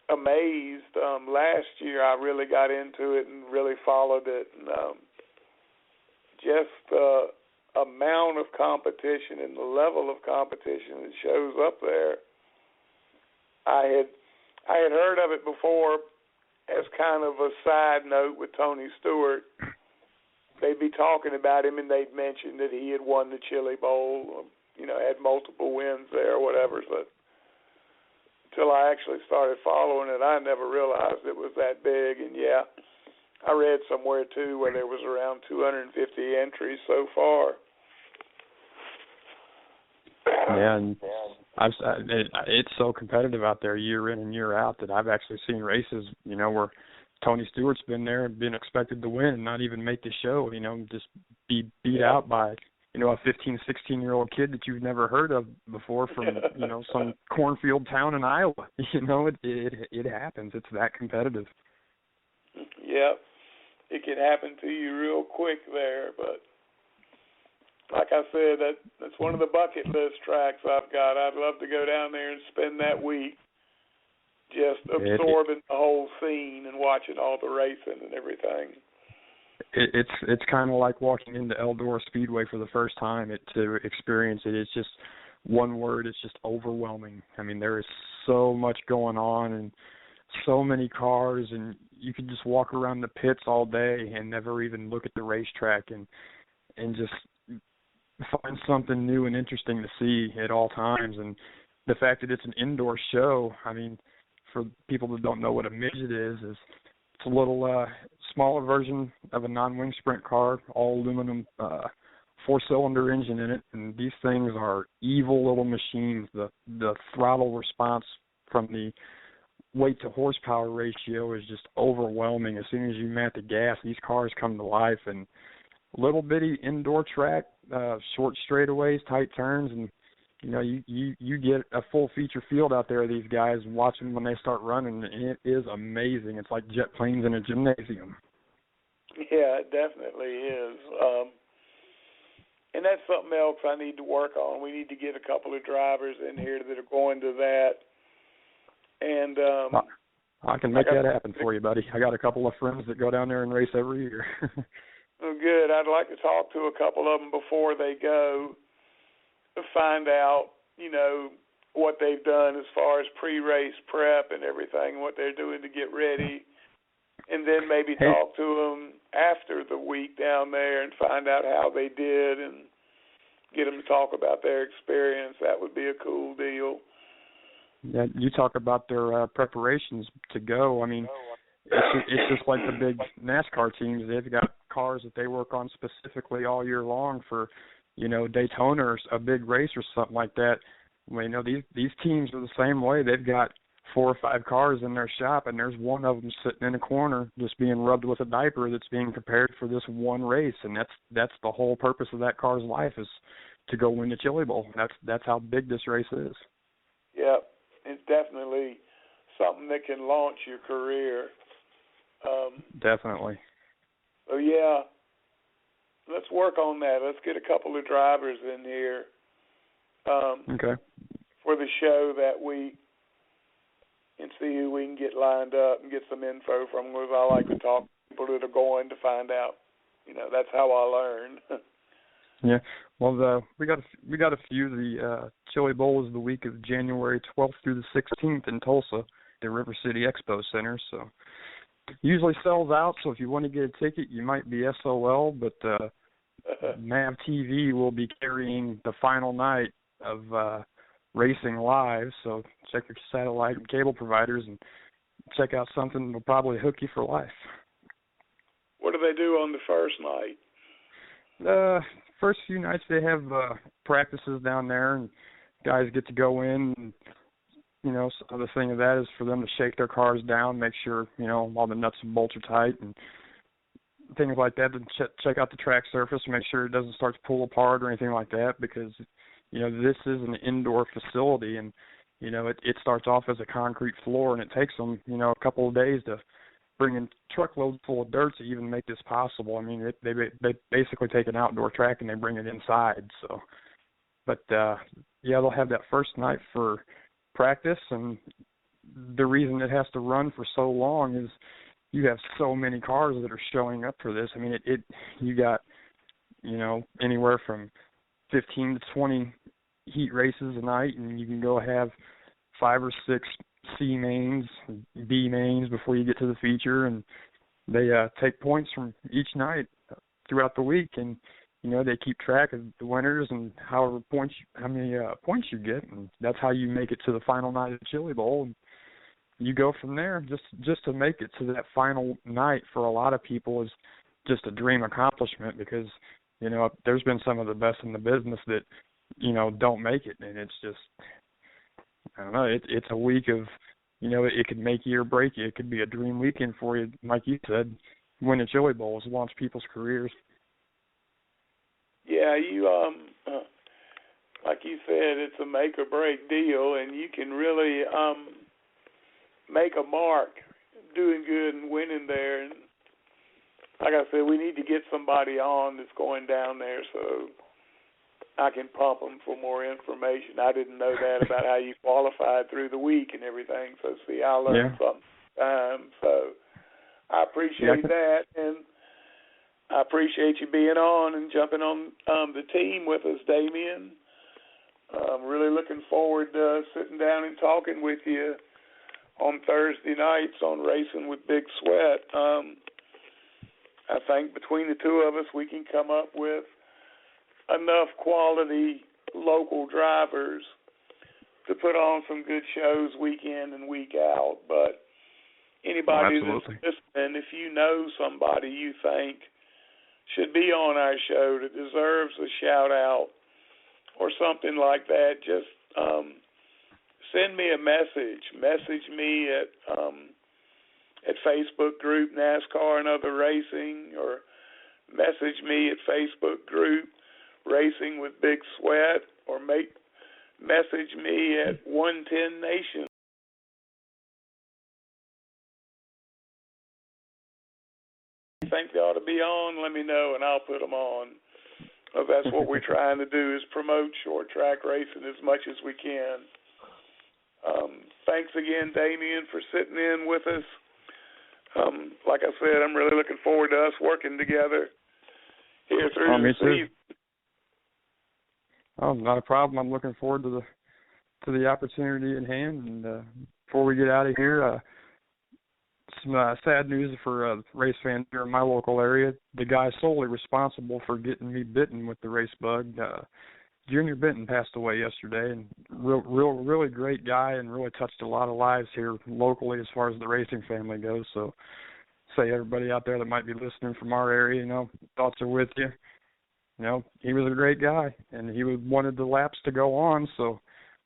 amazed. Last year, I really got into it and really followed it. And, just the amount of competition and the level of competition that shows up there. I had heard of it before as kind of a side note with Tony Stewart. They'd be talking about him, and they'd mention that he had won the Chili Bowl, had multiple wins there or whatever. But until I actually started following it, I never realized it was that big. And, yeah, I read somewhere, too, where there was around 250 entries so far. Yeah, and it's so competitive out there year in and year out that I've actually seen races, where Tony Stewart's been there and been expected to win and not even make the show, just be beat out by, a 15, 16-year-old kid that you've never heard of before from, some cornfield town in Iowa. It happens. It's that competitive. Yep. It can happen to you real quick there, but like I said, that's one of the bucket list tracks I've got. I'd love to go down there and spend that week just absorbing the whole scene and watching all the racing and everything. It's kind of like walking into Eldora Speedway for the first time to experience it. It's just one word. It's just overwhelming. I mean, there is so much going on and so many cars, and you could just walk around the pits all day and never even look at the racetrack and just find something new and interesting to see at all times. And the fact that it's an indoor show, I mean, for people that don't know what a midget is it's a little smaller version of a non-wing sprint car, all aluminum, 4-cylinder engine in it, and these things are evil little machines. The throttle response from the weight to horsepower ratio is just overwhelming. As soon as you mat the gas, these cars come to life. And little bitty indoor track, short straightaways, tight turns, and you get a full feature field out there of these guys, and watch them when they start running, and it is amazing. It's like jet planes in a gymnasium. Yeah, it definitely is. And that's something else I need to work on. We need to get a couple of drivers in here that are going to that. And I can make that happen for you, buddy. I got a couple of friends that go down there and race every year. Well, good. I'd like to talk to a couple of them before they go to find out, what they've done as far as pre-race prep and everything, what they're doing to get ready, and then maybe talk to them after the week down there and find out how they did and get them to talk about their experience. That would be a cool deal. Yeah, you talk about their preparations to go. I mean, it's just like the big NASCAR teams. They've got cars that they work on specifically all year long for, Daytona or a big race or something like that. Well, these teams are the same way. They've got 4 or 5 cars in their shop, and there's one of them sitting in a corner just being rubbed with a diaper that's being prepared for this one race, and that's the whole purpose of that car's life, is to go win the Chili Bowl. That's how big this race is. Yeah, it's definitely something that can launch your career. Definitely. So, yeah, let's work on that. Let's get a couple of drivers in here okay. for the show that week and see who we can get lined up and get some info from. Because I like to talk to people that are going to find out. That's how I learn. Yeah. Well, we got a few. The Chili Bowl is the week of January 12th through the 16th in Tulsa, the River City Expo Center. So usually sells out. So if you want to get a ticket, you might be SOL. But MAV TV will be carrying the final night of racing live. So check your satellite and cable providers and check out something that'll probably hook you for life. What do they do on the first night? First few nights they have practices down there, and guys get to go in and, so the thing of that is for them to shake their cars down, make sure, all the nuts and bolts are tight and things like that, to check out the track surface, make sure it doesn't start to pull apart or anything like that, because, this is an indoor facility, and, it starts off as a concrete floor, and it takes them, a couple of days to bring in truckloads full of dirt to even make this possible. I mean, they basically take an outdoor track and they bring it inside. So, but they'll have that first night for practice, and the reason it has to run for so long is you have so many cars that are showing up for this. I mean, you got anywhere from 15 to 20 heat races a night, and you can go have 5 or 6 C mains, B mains before you get to the feature, and they take points from each night throughout the week, and they keep track of the winners and how many points you get, and that's how you make it to the final night of the Chili Bowl. And you go from there. Just to make it to that final night for a lot of people is just a dream accomplishment, because there's been some of the best in the business that don't make it, and it's just, I don't know, it's a week of, it could make you or break you. It could be a dream weekend for you, like you said. Win the Chili Bowls, launch people's careers. Yeah, you like you said, it's a make or break deal, and you can really make a mark doing good and winning there. And like I said, we need to get somebody on that's going down there so I can pump them for more information. I didn't know that about how you qualified through the week and everything. So, see, I learned something. So I appreciate that, and I appreciate you being on and jumping on the team with us, Damien. I'm really looking forward to sitting down and talking with you on Thursday nights on Racing with Big Sweat. I think between the two of us, we can come up with enough quality local drivers to put on some good shows week in and week out. But anybody that's listening, if you know somebody you think should be on our show that deserves a shout out or something like that, just send me a message. Message me at Facebook group NASCAR and Other Racing, or message me at Facebook group Racing with Big Sweat, or message me at 110 Nation. If you think they ought to be on, let me know, and I'll put them on. That's what we're trying to do, is promote short track racing as much as we can. Thanks again, Damien, for sitting in with us. Like I said, I'm really looking forward to us working together here through the season. Oh, not a problem. I'm looking forward to the opportunity at hand. And before we get out of here, some sad news for race fans here in my local area. The guy solely responsible for getting me bitten with the race bug, Junior Benton, passed away yesterday, and really great guy, and really touched a lot of lives here locally as far as the racing family goes. So, say everybody out there that might be listening from our area, thoughts are with you. He was a great guy, and he wanted the laps to go on. So,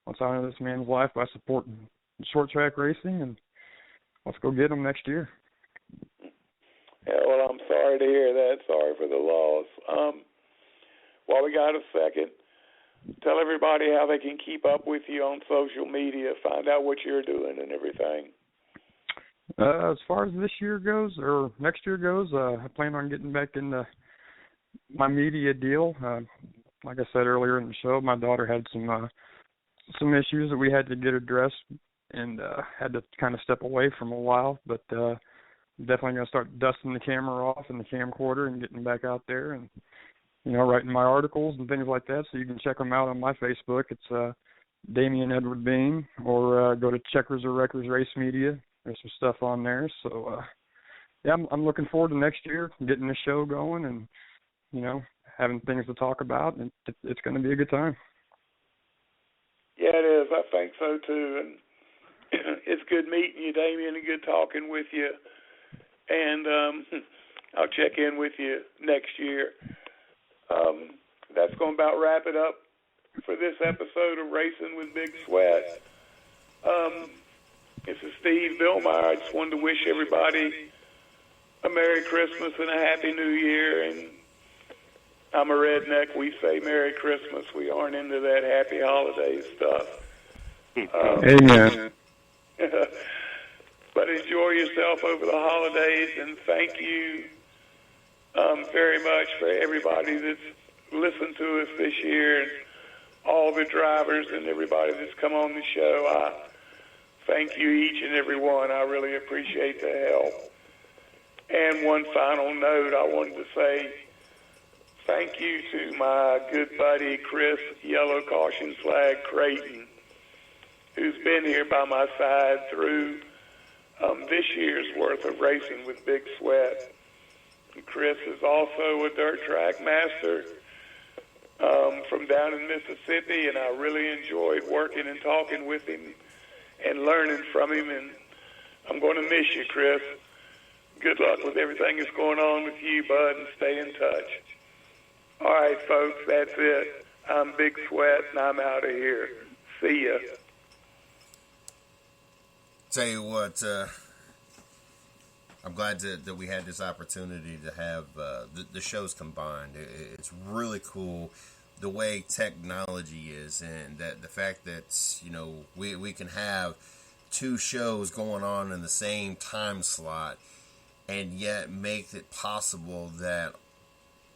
let's honor this man's life by supporting short track racing, and let's go get him next year. Yeah, well, I'm sorry to hear that. Sorry for the loss. While we got a second, tell everybody how they can keep up with you on social media, find out what you're doing and everything. As far as this year goes, or next year goes, I plan on getting back into my media deal. Like I said earlier in the show, my daughter had some issues that we had to get addressed, and had to kind of step away from a while. But definitely going to start dusting the camera off and the camcorder and getting back out there and writing my articles and things like that. So you can check them out on my Facebook. It's Damien Edward Bean, or go to Checkers or Wreckers Race Media. There's some stuff on there. So I'm looking forward to next year, getting the show going, and having things to talk about. And it's going to be a good time. Yeah, it is. I think so too. And it's good meeting you, Damien, and good talking with you. And I'll check in with you next year. That's going to about wrap it up for this episode of Racing with Big Sweat. This is Steve Billmyer. I just wanted to wish everybody a Merry Christmas and a Happy New Year. And I'm a redneck. We say Merry Christmas. We aren't into that Happy Holidays stuff. Amen. But enjoy yourself over the holidays, and thank you very much for everybody that's listened to us this year, and all the drivers and everybody that's come on the show. I thank you each and every one. I really appreciate the help. And one final note, I wanted to say thank you to my good buddy Chris Yellow Caution Flag Creighton, who's been here by my side through this year's worth of racing with Big Sweat. And Chris is also a dirt track master from down in Mississippi, and I really enjoyed working and talking with him and learning from him, and I'm going to miss you, Chris. Good luck with everything that's going on with you, bud, and stay in touch. All right, folks, that's it. I'm Big Sweat, and I'm out of here. See ya. Tell you what, I'm glad that we had this opportunity to have the shows combined. It's really cool the way technology is, and that the fact that, you know, we can have two shows going on in the same time slot, and yet make it possible that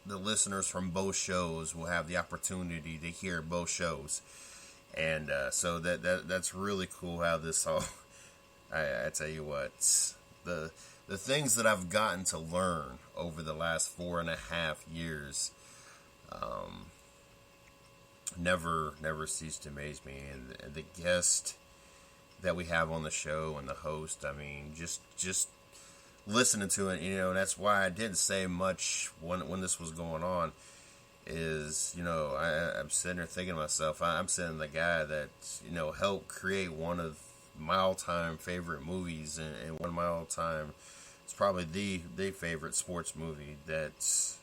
the listeners from both shows will have the opportunity to hear both shows. And so that's really cool how this all... I tell you what, the things that I've gotten to learn over the last 4.5 years never cease to amaze me. And the guest that we have on the show and the host, I mean, just listening to it, you know, and that's why I didn't say much when this was going on, is, you know, I'm sitting there thinking to myself, I'm sitting the guy that, you know, helped create one of my all-time favorite movies, and one of my all-time, it's probably the favorite sports movie, that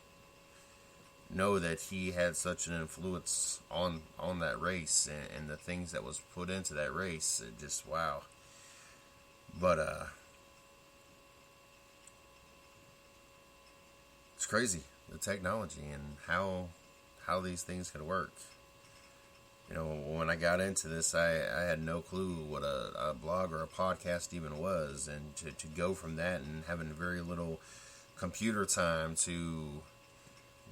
know that he had such an influence on that race and the things that was put into that race. It just, wow. But it's crazy, the technology and how these things can work. You know, when I got into this, I had no clue what a blog or a podcast even was, and to go from that and having very little computer time to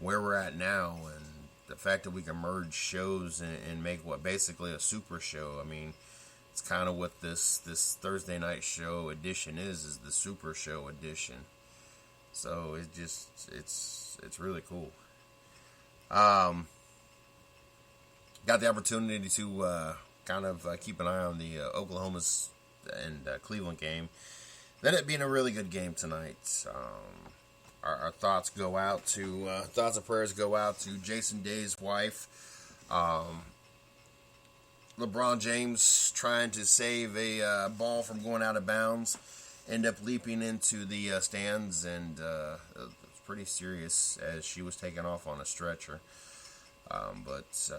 where we're at now, and the fact that we can merge shows and make what basically a super show. I mean, it's kind of what this Thursday night show edition is the super show edition. So it's really cool. Got the opportunity to kind of keep an eye on the Oklahoma and Cleveland game. That it being a really good game tonight. Our thoughts go out to thoughts and prayers go out to Jason Day's wife. LeBron James trying to save a ball from going out of bounds, end up leaping into the stands, and it's pretty serious as she was taken off on a stretcher. But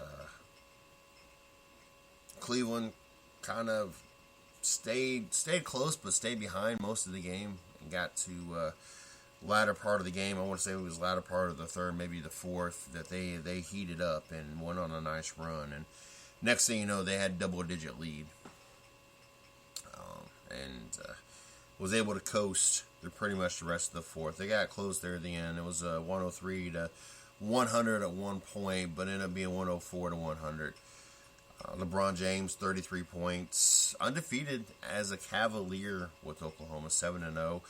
Cleveland kind of stayed close, but stayed behind most of the game, and got to latter part of the game. I want to say it was latter part of the third, maybe the fourth, that they heated up and went on a nice run. And next thing you know, they had double-digit lead, and was able to coast through pretty much the rest of the fourth. They got close there at the end. It was 103 to 100 at one point, but ended up being 104 to 100. LeBron James, 33 points, undefeated as a Cavalier with Oklahoma, 7-0.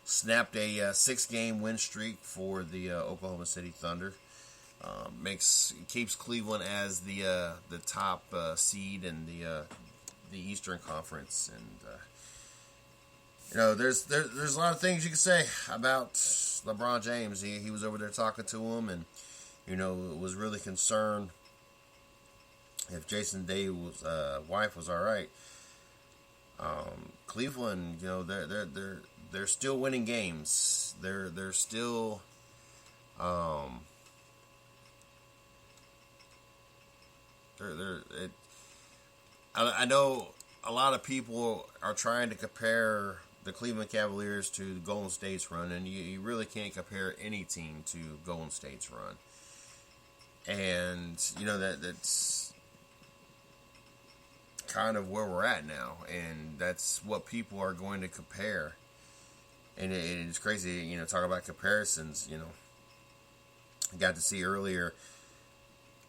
Snapped a 6-game win streak for the Oklahoma City Thunder. Keeps Cleveland as the top seed in the Eastern Conference, and you know, there's a lot of things you can say about LeBron James. He was over there talking to him, and you know, was really concerned if Jason Day's wife was all right. Cleveland, you know, they're still winning games. They're still I know a lot of people are trying to compare the Cleveland Cavaliers to the Golden State's run, and you really can't compare any team to Golden State's run. And, that's kind of where we're at now, and that's what people are going to compare. And it's crazy, talk about comparisons, I got to see earlier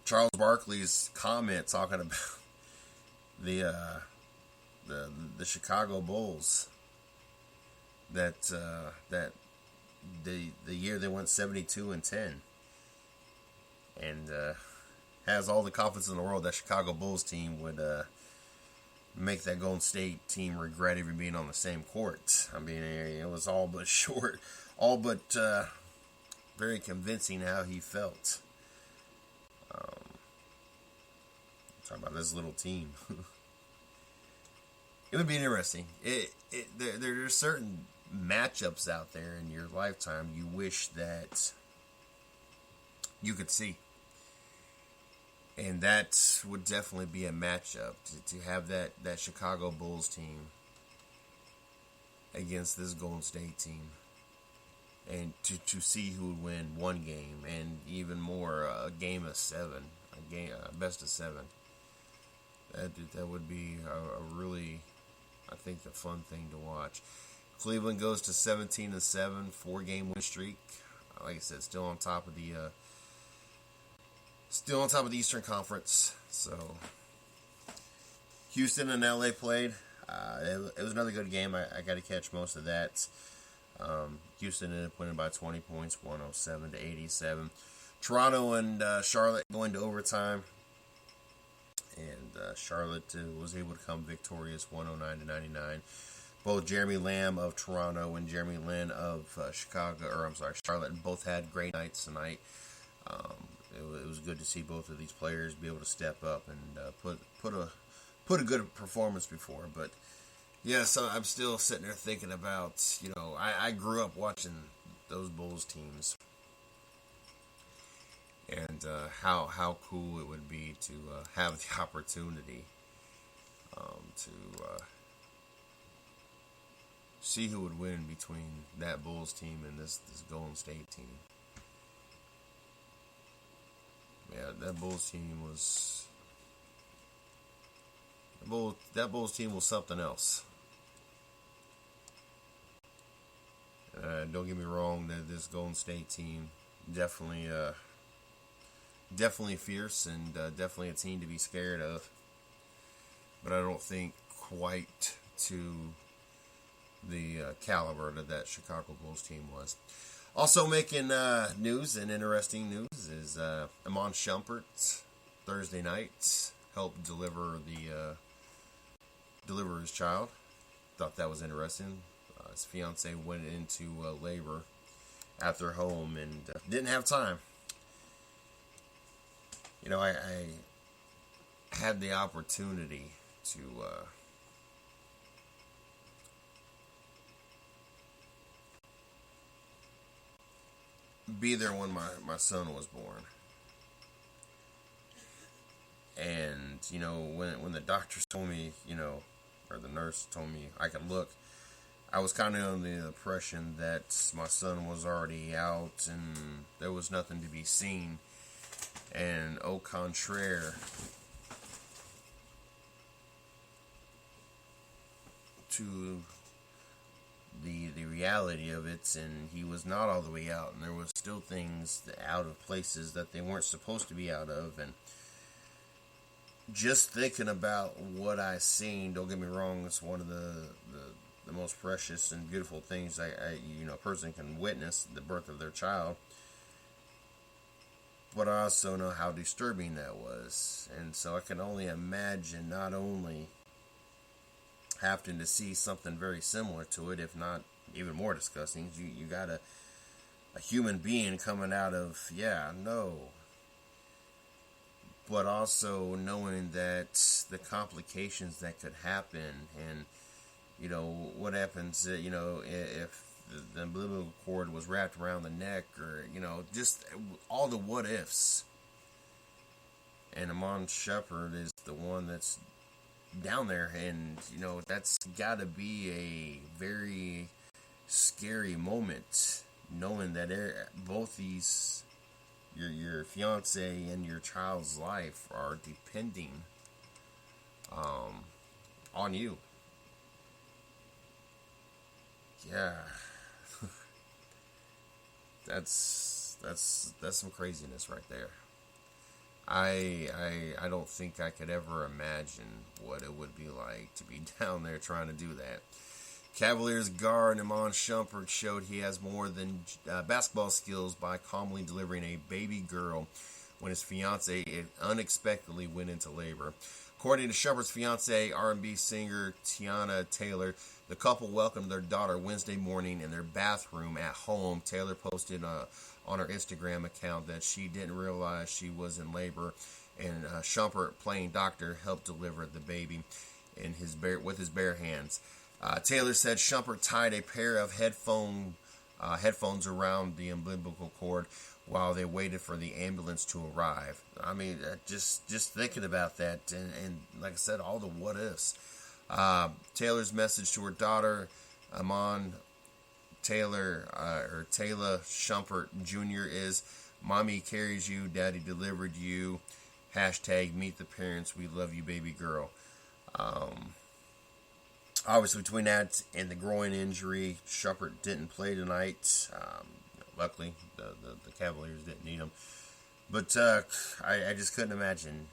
Charles Barkley's comment talking about the Chicago Bulls, that the year they went 72-10, and has all the confidence in the world that Chicago Bulls team would make that Golden State team regret even being on the same court. I mean, it was all but very convincing how he felt. Talking about this little team. It would be interesting. There's certain matchups out there in your lifetime you wish that you could see. And that would definitely be a matchup, to have that Chicago Bulls team against this Golden State team. And to see who would win one game, and even more, a game of seven, a best of seven. That would be a really, I think, the fun thing to watch. Cleveland goes to 17-7, 4-game win streak. Like I said, still on top of the Eastern Conference. So Houston and LA played. It was another good game. I got to catch most of that. Houston ended up winning by 20 points, 107-87. Toronto and Charlotte going to overtime. And Charlotte was able to come victorious, 109-99. Both Jeremy Lamb of Toronto and Jeremy Lin of Charlotte both had great nights tonight. It was good to see both of these players be able to step up and put a good performance before. But yeah, so I'm still sitting there thinking about, I grew up watching those Bulls teams. And how cool it would be to have the opportunity to see who would win between that Bulls team and this Golden State team. Yeah, that Bulls team was something else. Don't get me wrong, that this Golden State team definitely fierce, and definitely a team to be scared of. But I don't think quite to the caliber that Chicago Bulls team was. Also making news, and interesting news, is Iman Shumpert Thursday night helped deliver his child. Thought that was interesting. His fiance went into labor at their home and didn't have time. I had the opportunity to be there when my son was born. And, when the doctors told me, or the nurse told me I could look, I was kind of under the impression that my son was already out and there was nothing to be seen. And au contraire to the reality of it, and he was not all the way out, and there was still things out of places that they weren't supposed to be out of. And just thinking about what I seen, don't get me wrong, it's one of the most precious and beautiful things a person can witness, the birth of their child. But I also know how disturbing that was. And so I can only imagine not only having to see something very similar to it, if not even more disgusting. You got a human being coming out of, but also knowing that the complications that could happen, and what happens, if the umbilical cord was wrapped around the neck, or just all the what ifs. And Iman Shumpert is the one that's down there, and that's got to be a very scary moment, knowing that both these, your fiance and your child's life are depending on you. Yeah, that's some craziness right there. I don't think I could ever imagine what it would be like to be down there trying to do that. Cavaliers guard Iman Shumpert showed he has more than basketball skills by calmly delivering a baby girl when his fiancee unexpectedly went into labor. According to Shumpert's fiancee, R&B singer Tiana Taylor, the couple welcomed their daughter Wednesday morning in their bathroom at home. Taylor posted on her Instagram account that she didn't realize she was in labor, and Shumpert, playing doctor, helped deliver the baby with his bare hands. Taylor said Shumpert tied a pair of headphones around the umbilical cord while they waited for the ambulance to arrive. I mean, just thinking about that, and like I said, all the what ifs. Taylor's message to her daughter, Iman Taylor Shumpert Jr. is, "Mommy carries you, Daddy delivered you. Hashtag meet the parents. We love you, baby girl." Obviously, between that and the groin injury, Shumpert didn't play tonight. Luckily, the Cavaliers didn't need him. But I just couldn't imagine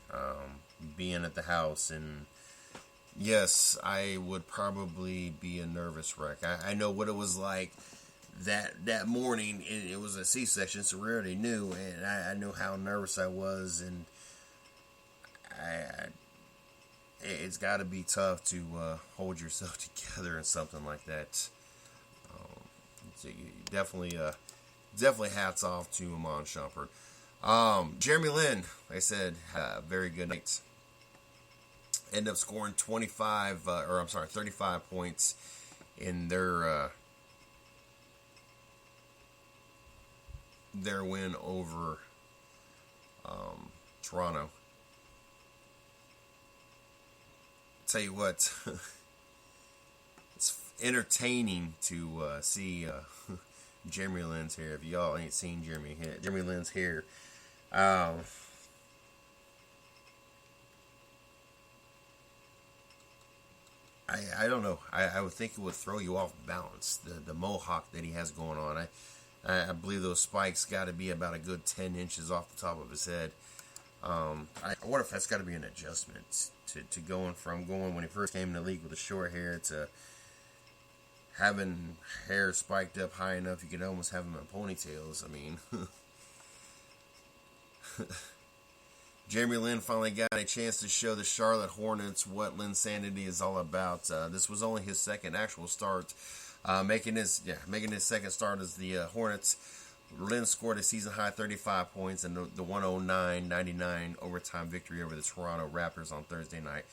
being at the house. And yes, I would probably be a nervous wreck. I know what it was like that morning. It was a C-section, so we already knew. And I knew how nervous I was. And it's got to be tough to hold yourself together in something like that. So definitely hats off to Iman Shumpert. Jeremy Lin, like I said, had a very good night. Ended up scoring 35 points in their win over Toronto. Tell you what, it's entertaining to see Jeremy Lin's hair. If y'all ain't seen Jeremy Lin's hair, I don't know. I would think it would throw you off balance. The mohawk that he has going on. I believe those spikes got to be about a good 10 inches off the top of his head. I wonder if that's got to be an adjustment to going when he first came in the league with the short hair to having hair spiked up high enough you could almost have him in ponytails. I mean, Jeremy Lin finally got a chance to show the Charlotte Hornets what Linsanity is all about. This was only his second actual start, making his second start as the Hornets. Lin scored a season-high 35 points in the 109-99 overtime victory over the Toronto Raptors on Thursday night.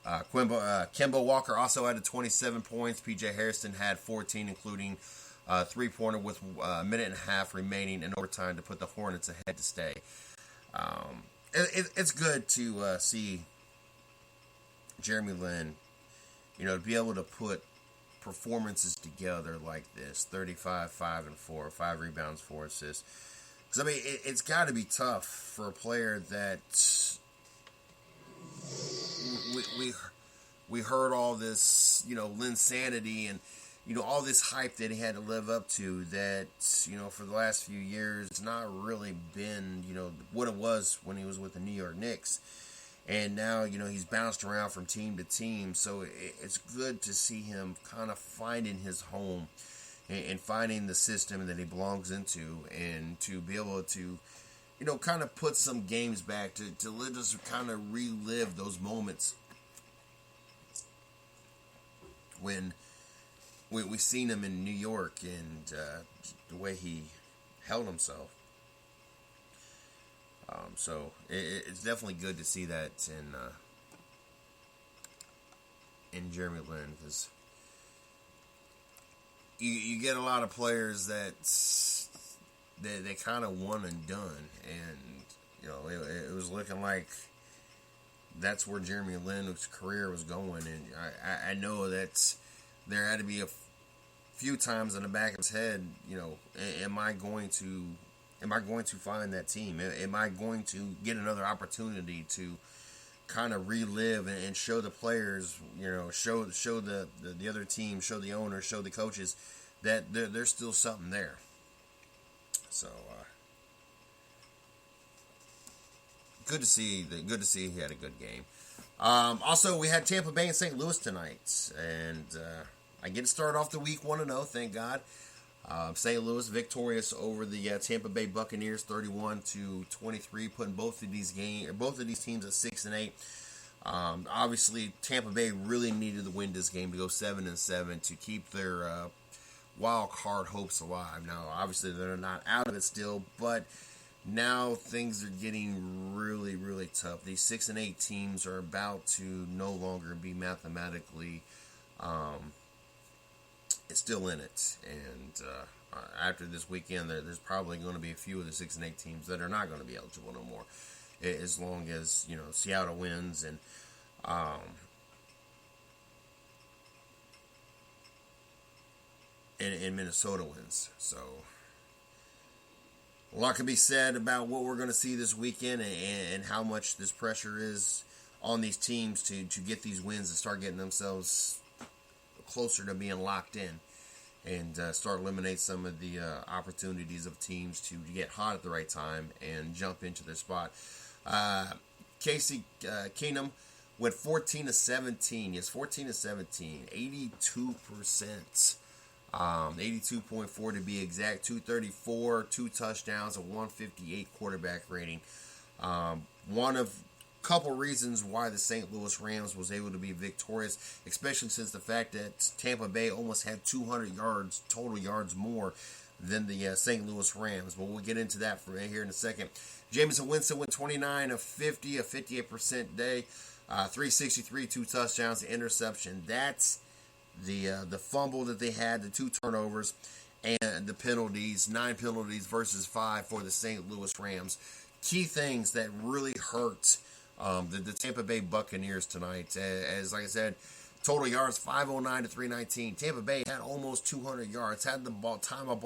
Kemba Walker also added 27 points. P.J. Harrison had 14, including a three-pointer with a minute and a half remaining in overtime to put the Hornets ahead to stay. It's good to see Jeremy Lin, to be able to put performances together like this: 35, 5 and 4, 5 rebounds, 4 assists. Because I mean, it's got to be tough for a player that we heard all this, Linsanity and all this hype that he had to live up to. That for the last few years, it's not really been what it was when he was with the New York Knicks. And now, he's bounced around from team to team. So it's good to see him kind of finding his home and finding the system that he belongs into, and to be able to, kind of put some games back to just kind of relive those moments when we seen him in New York and the way he held himself. So it's definitely good to see that in Jeremy Lin, because you get a lot of players that they kind of one and done, and it was looking like that's where Jeremy Lin's career was going, and I know that there had to be a few times in the back of his head, am I going to find that team? Am I going to get another opportunity to kind of relive and show the players, show the other team, show the owners, show the coaches that there's still something there. So good to see he had a good game. Also, we had Tampa Bay and St. Louis tonight, and I get to start off the week 1-0, thank God. St. Louis victorious over the Tampa Bay Buccaneers, 31-23, putting both of these teams at 6-8. Obviously, Tampa Bay really needed to win this game to go 7-7 to keep their wild card hopes alive. Now, obviously, they're not out of it still, but now things are getting really, really tough. These 6-8 teams are about to no longer be mathematically it's still in it, and after this weekend, there's probably going to be a few of the 6-8 teams that are not going to be eligible no more, as long as Seattle wins and Minnesota wins. So a lot can be said about what we're going to see this weekend and how much this pressure is on these teams to get these wins and start getting themselves closer to being locked in and start eliminate some of the opportunities of teams to get hot at the right time and jump into their spot. Casey Keenum went 14-17. Yes, 14-17, 82%. 82.4 to be exact, 234, 2 touchdowns, a 158 quarterback rating. One of couple reasons why the St. Louis Rams was able to be victorious, especially since the fact that Tampa Bay almost had 200 yards, total yards more than the St. Louis Rams. But we'll get into that here in a second. Jameson Winston went 29 of 50, a 58% day, 363, 2 touchdowns, interception. That's the fumble that they had, the 2 turnovers, and the penalties, 9 penalties versus 5 for the St. Louis Rams. Key things that really hurt the Tampa Bay Buccaneers tonight. As like I said, total yards 509 to 319. Tampa Bay had almost 200 yards. Had the ball, time of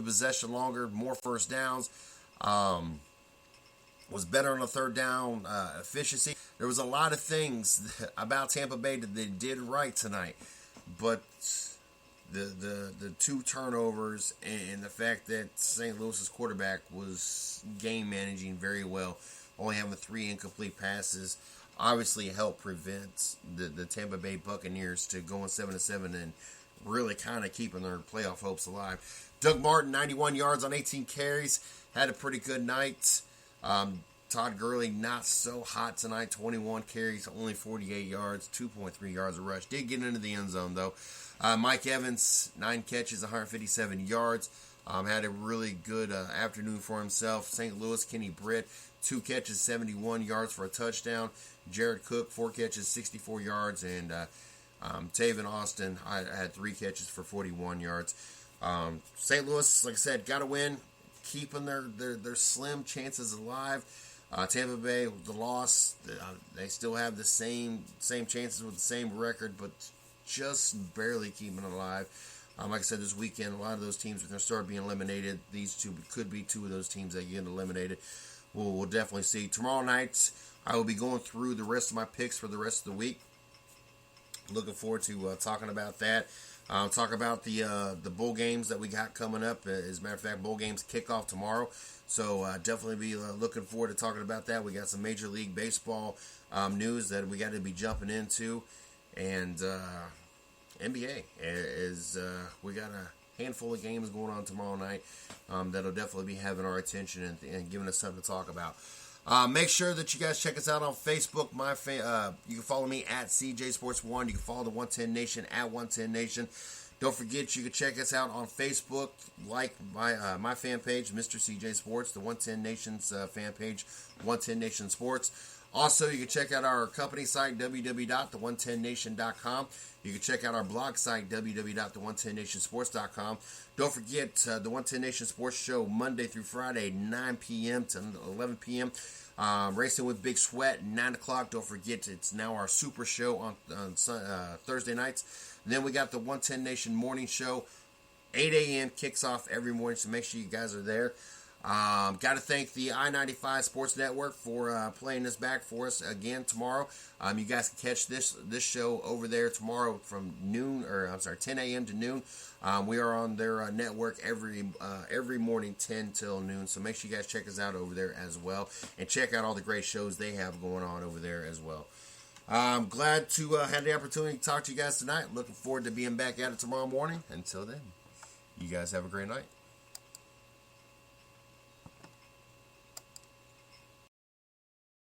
possession longer, more first downs. Was better on the third down efficiency. There was a lot of things about Tampa Bay that they did right tonight, but the 2 turnovers and the fact that St. Louis's quarterback was game managing very well, only having 3 incomplete passes, obviously helped prevent the Tampa Bay Buccaneers to going 7-7 and really kind of keeping their playoff hopes alive. Doug Martin, 91 yards on 18 carries, had a pretty good night. Todd Gurley, not so hot tonight, 21 carries, only 48 yards, 2.3 yards a rush. Did get into the end zone, though. Mike Evans, 9 catches, 157 yards. Had a really good afternoon for himself. St. Louis, Kenny Britt, 2 catches, 71 yards for a touchdown. Jared Cook, 4 catches, 64 yards. And Taven Austin had 3 catches for 41 yards. St. Louis, like I said, got to win, keeping their slim chances alive. Tampa Bay, the loss, they still have the same chances with the same record, but just barely keeping it alive. Like I said, this weekend, a lot of those teams are going to start being eliminated. These two could be 2 of those teams that get eliminated. We'll definitely see. Tomorrow night, I will be going through the rest of my picks for the rest of the week. Looking forward to talking about that. Talk about the bowl games that we got coming up. As a matter of fact, bowl games kick off tomorrow. So definitely be looking forward to talking about that. We got some Major League Baseball news that we got to be jumping into. And NBA is we got a handful of games going on tomorrow night that'll definitely be having our attention and giving us something to talk about. Make sure that you guys check us out on Facebook. You can follow me at CJ Sports 1. You can follow the 110 Nation at 110 Nation. Don't forget, you can check us out on Facebook. Like my fan page, Mr. CJ Sports, the 110 Nation's fan page, 110 Nation Sports. Also, you can check out our company site, www.the110nation.com. You can check out our blog site, www.the110nationsports.com. Don't forget the 110 Nation Sports Show, Monday through Friday, 9 p.m. to 11 p.m. Racing with Big Sweat, 9 o'clock. Don't forget, it's now our super show on Thursday nights. And then we got the 110 Nation morning show, 8 a.m. kicks off every morning, so make sure you guys are there. Got to thank the I-95 Sports Network for playing this back for us again tomorrow. You guys can catch this show over there tomorrow from 10 a.m. to noon. We are on their network every morning, 10 till noon. So make sure you guys check us out over there as well, and check out all the great shows they have going on over there as well. I'm glad to have the opportunity to talk to you guys tonight. Looking forward to being back at it tomorrow morning. Until then, you guys have a great night.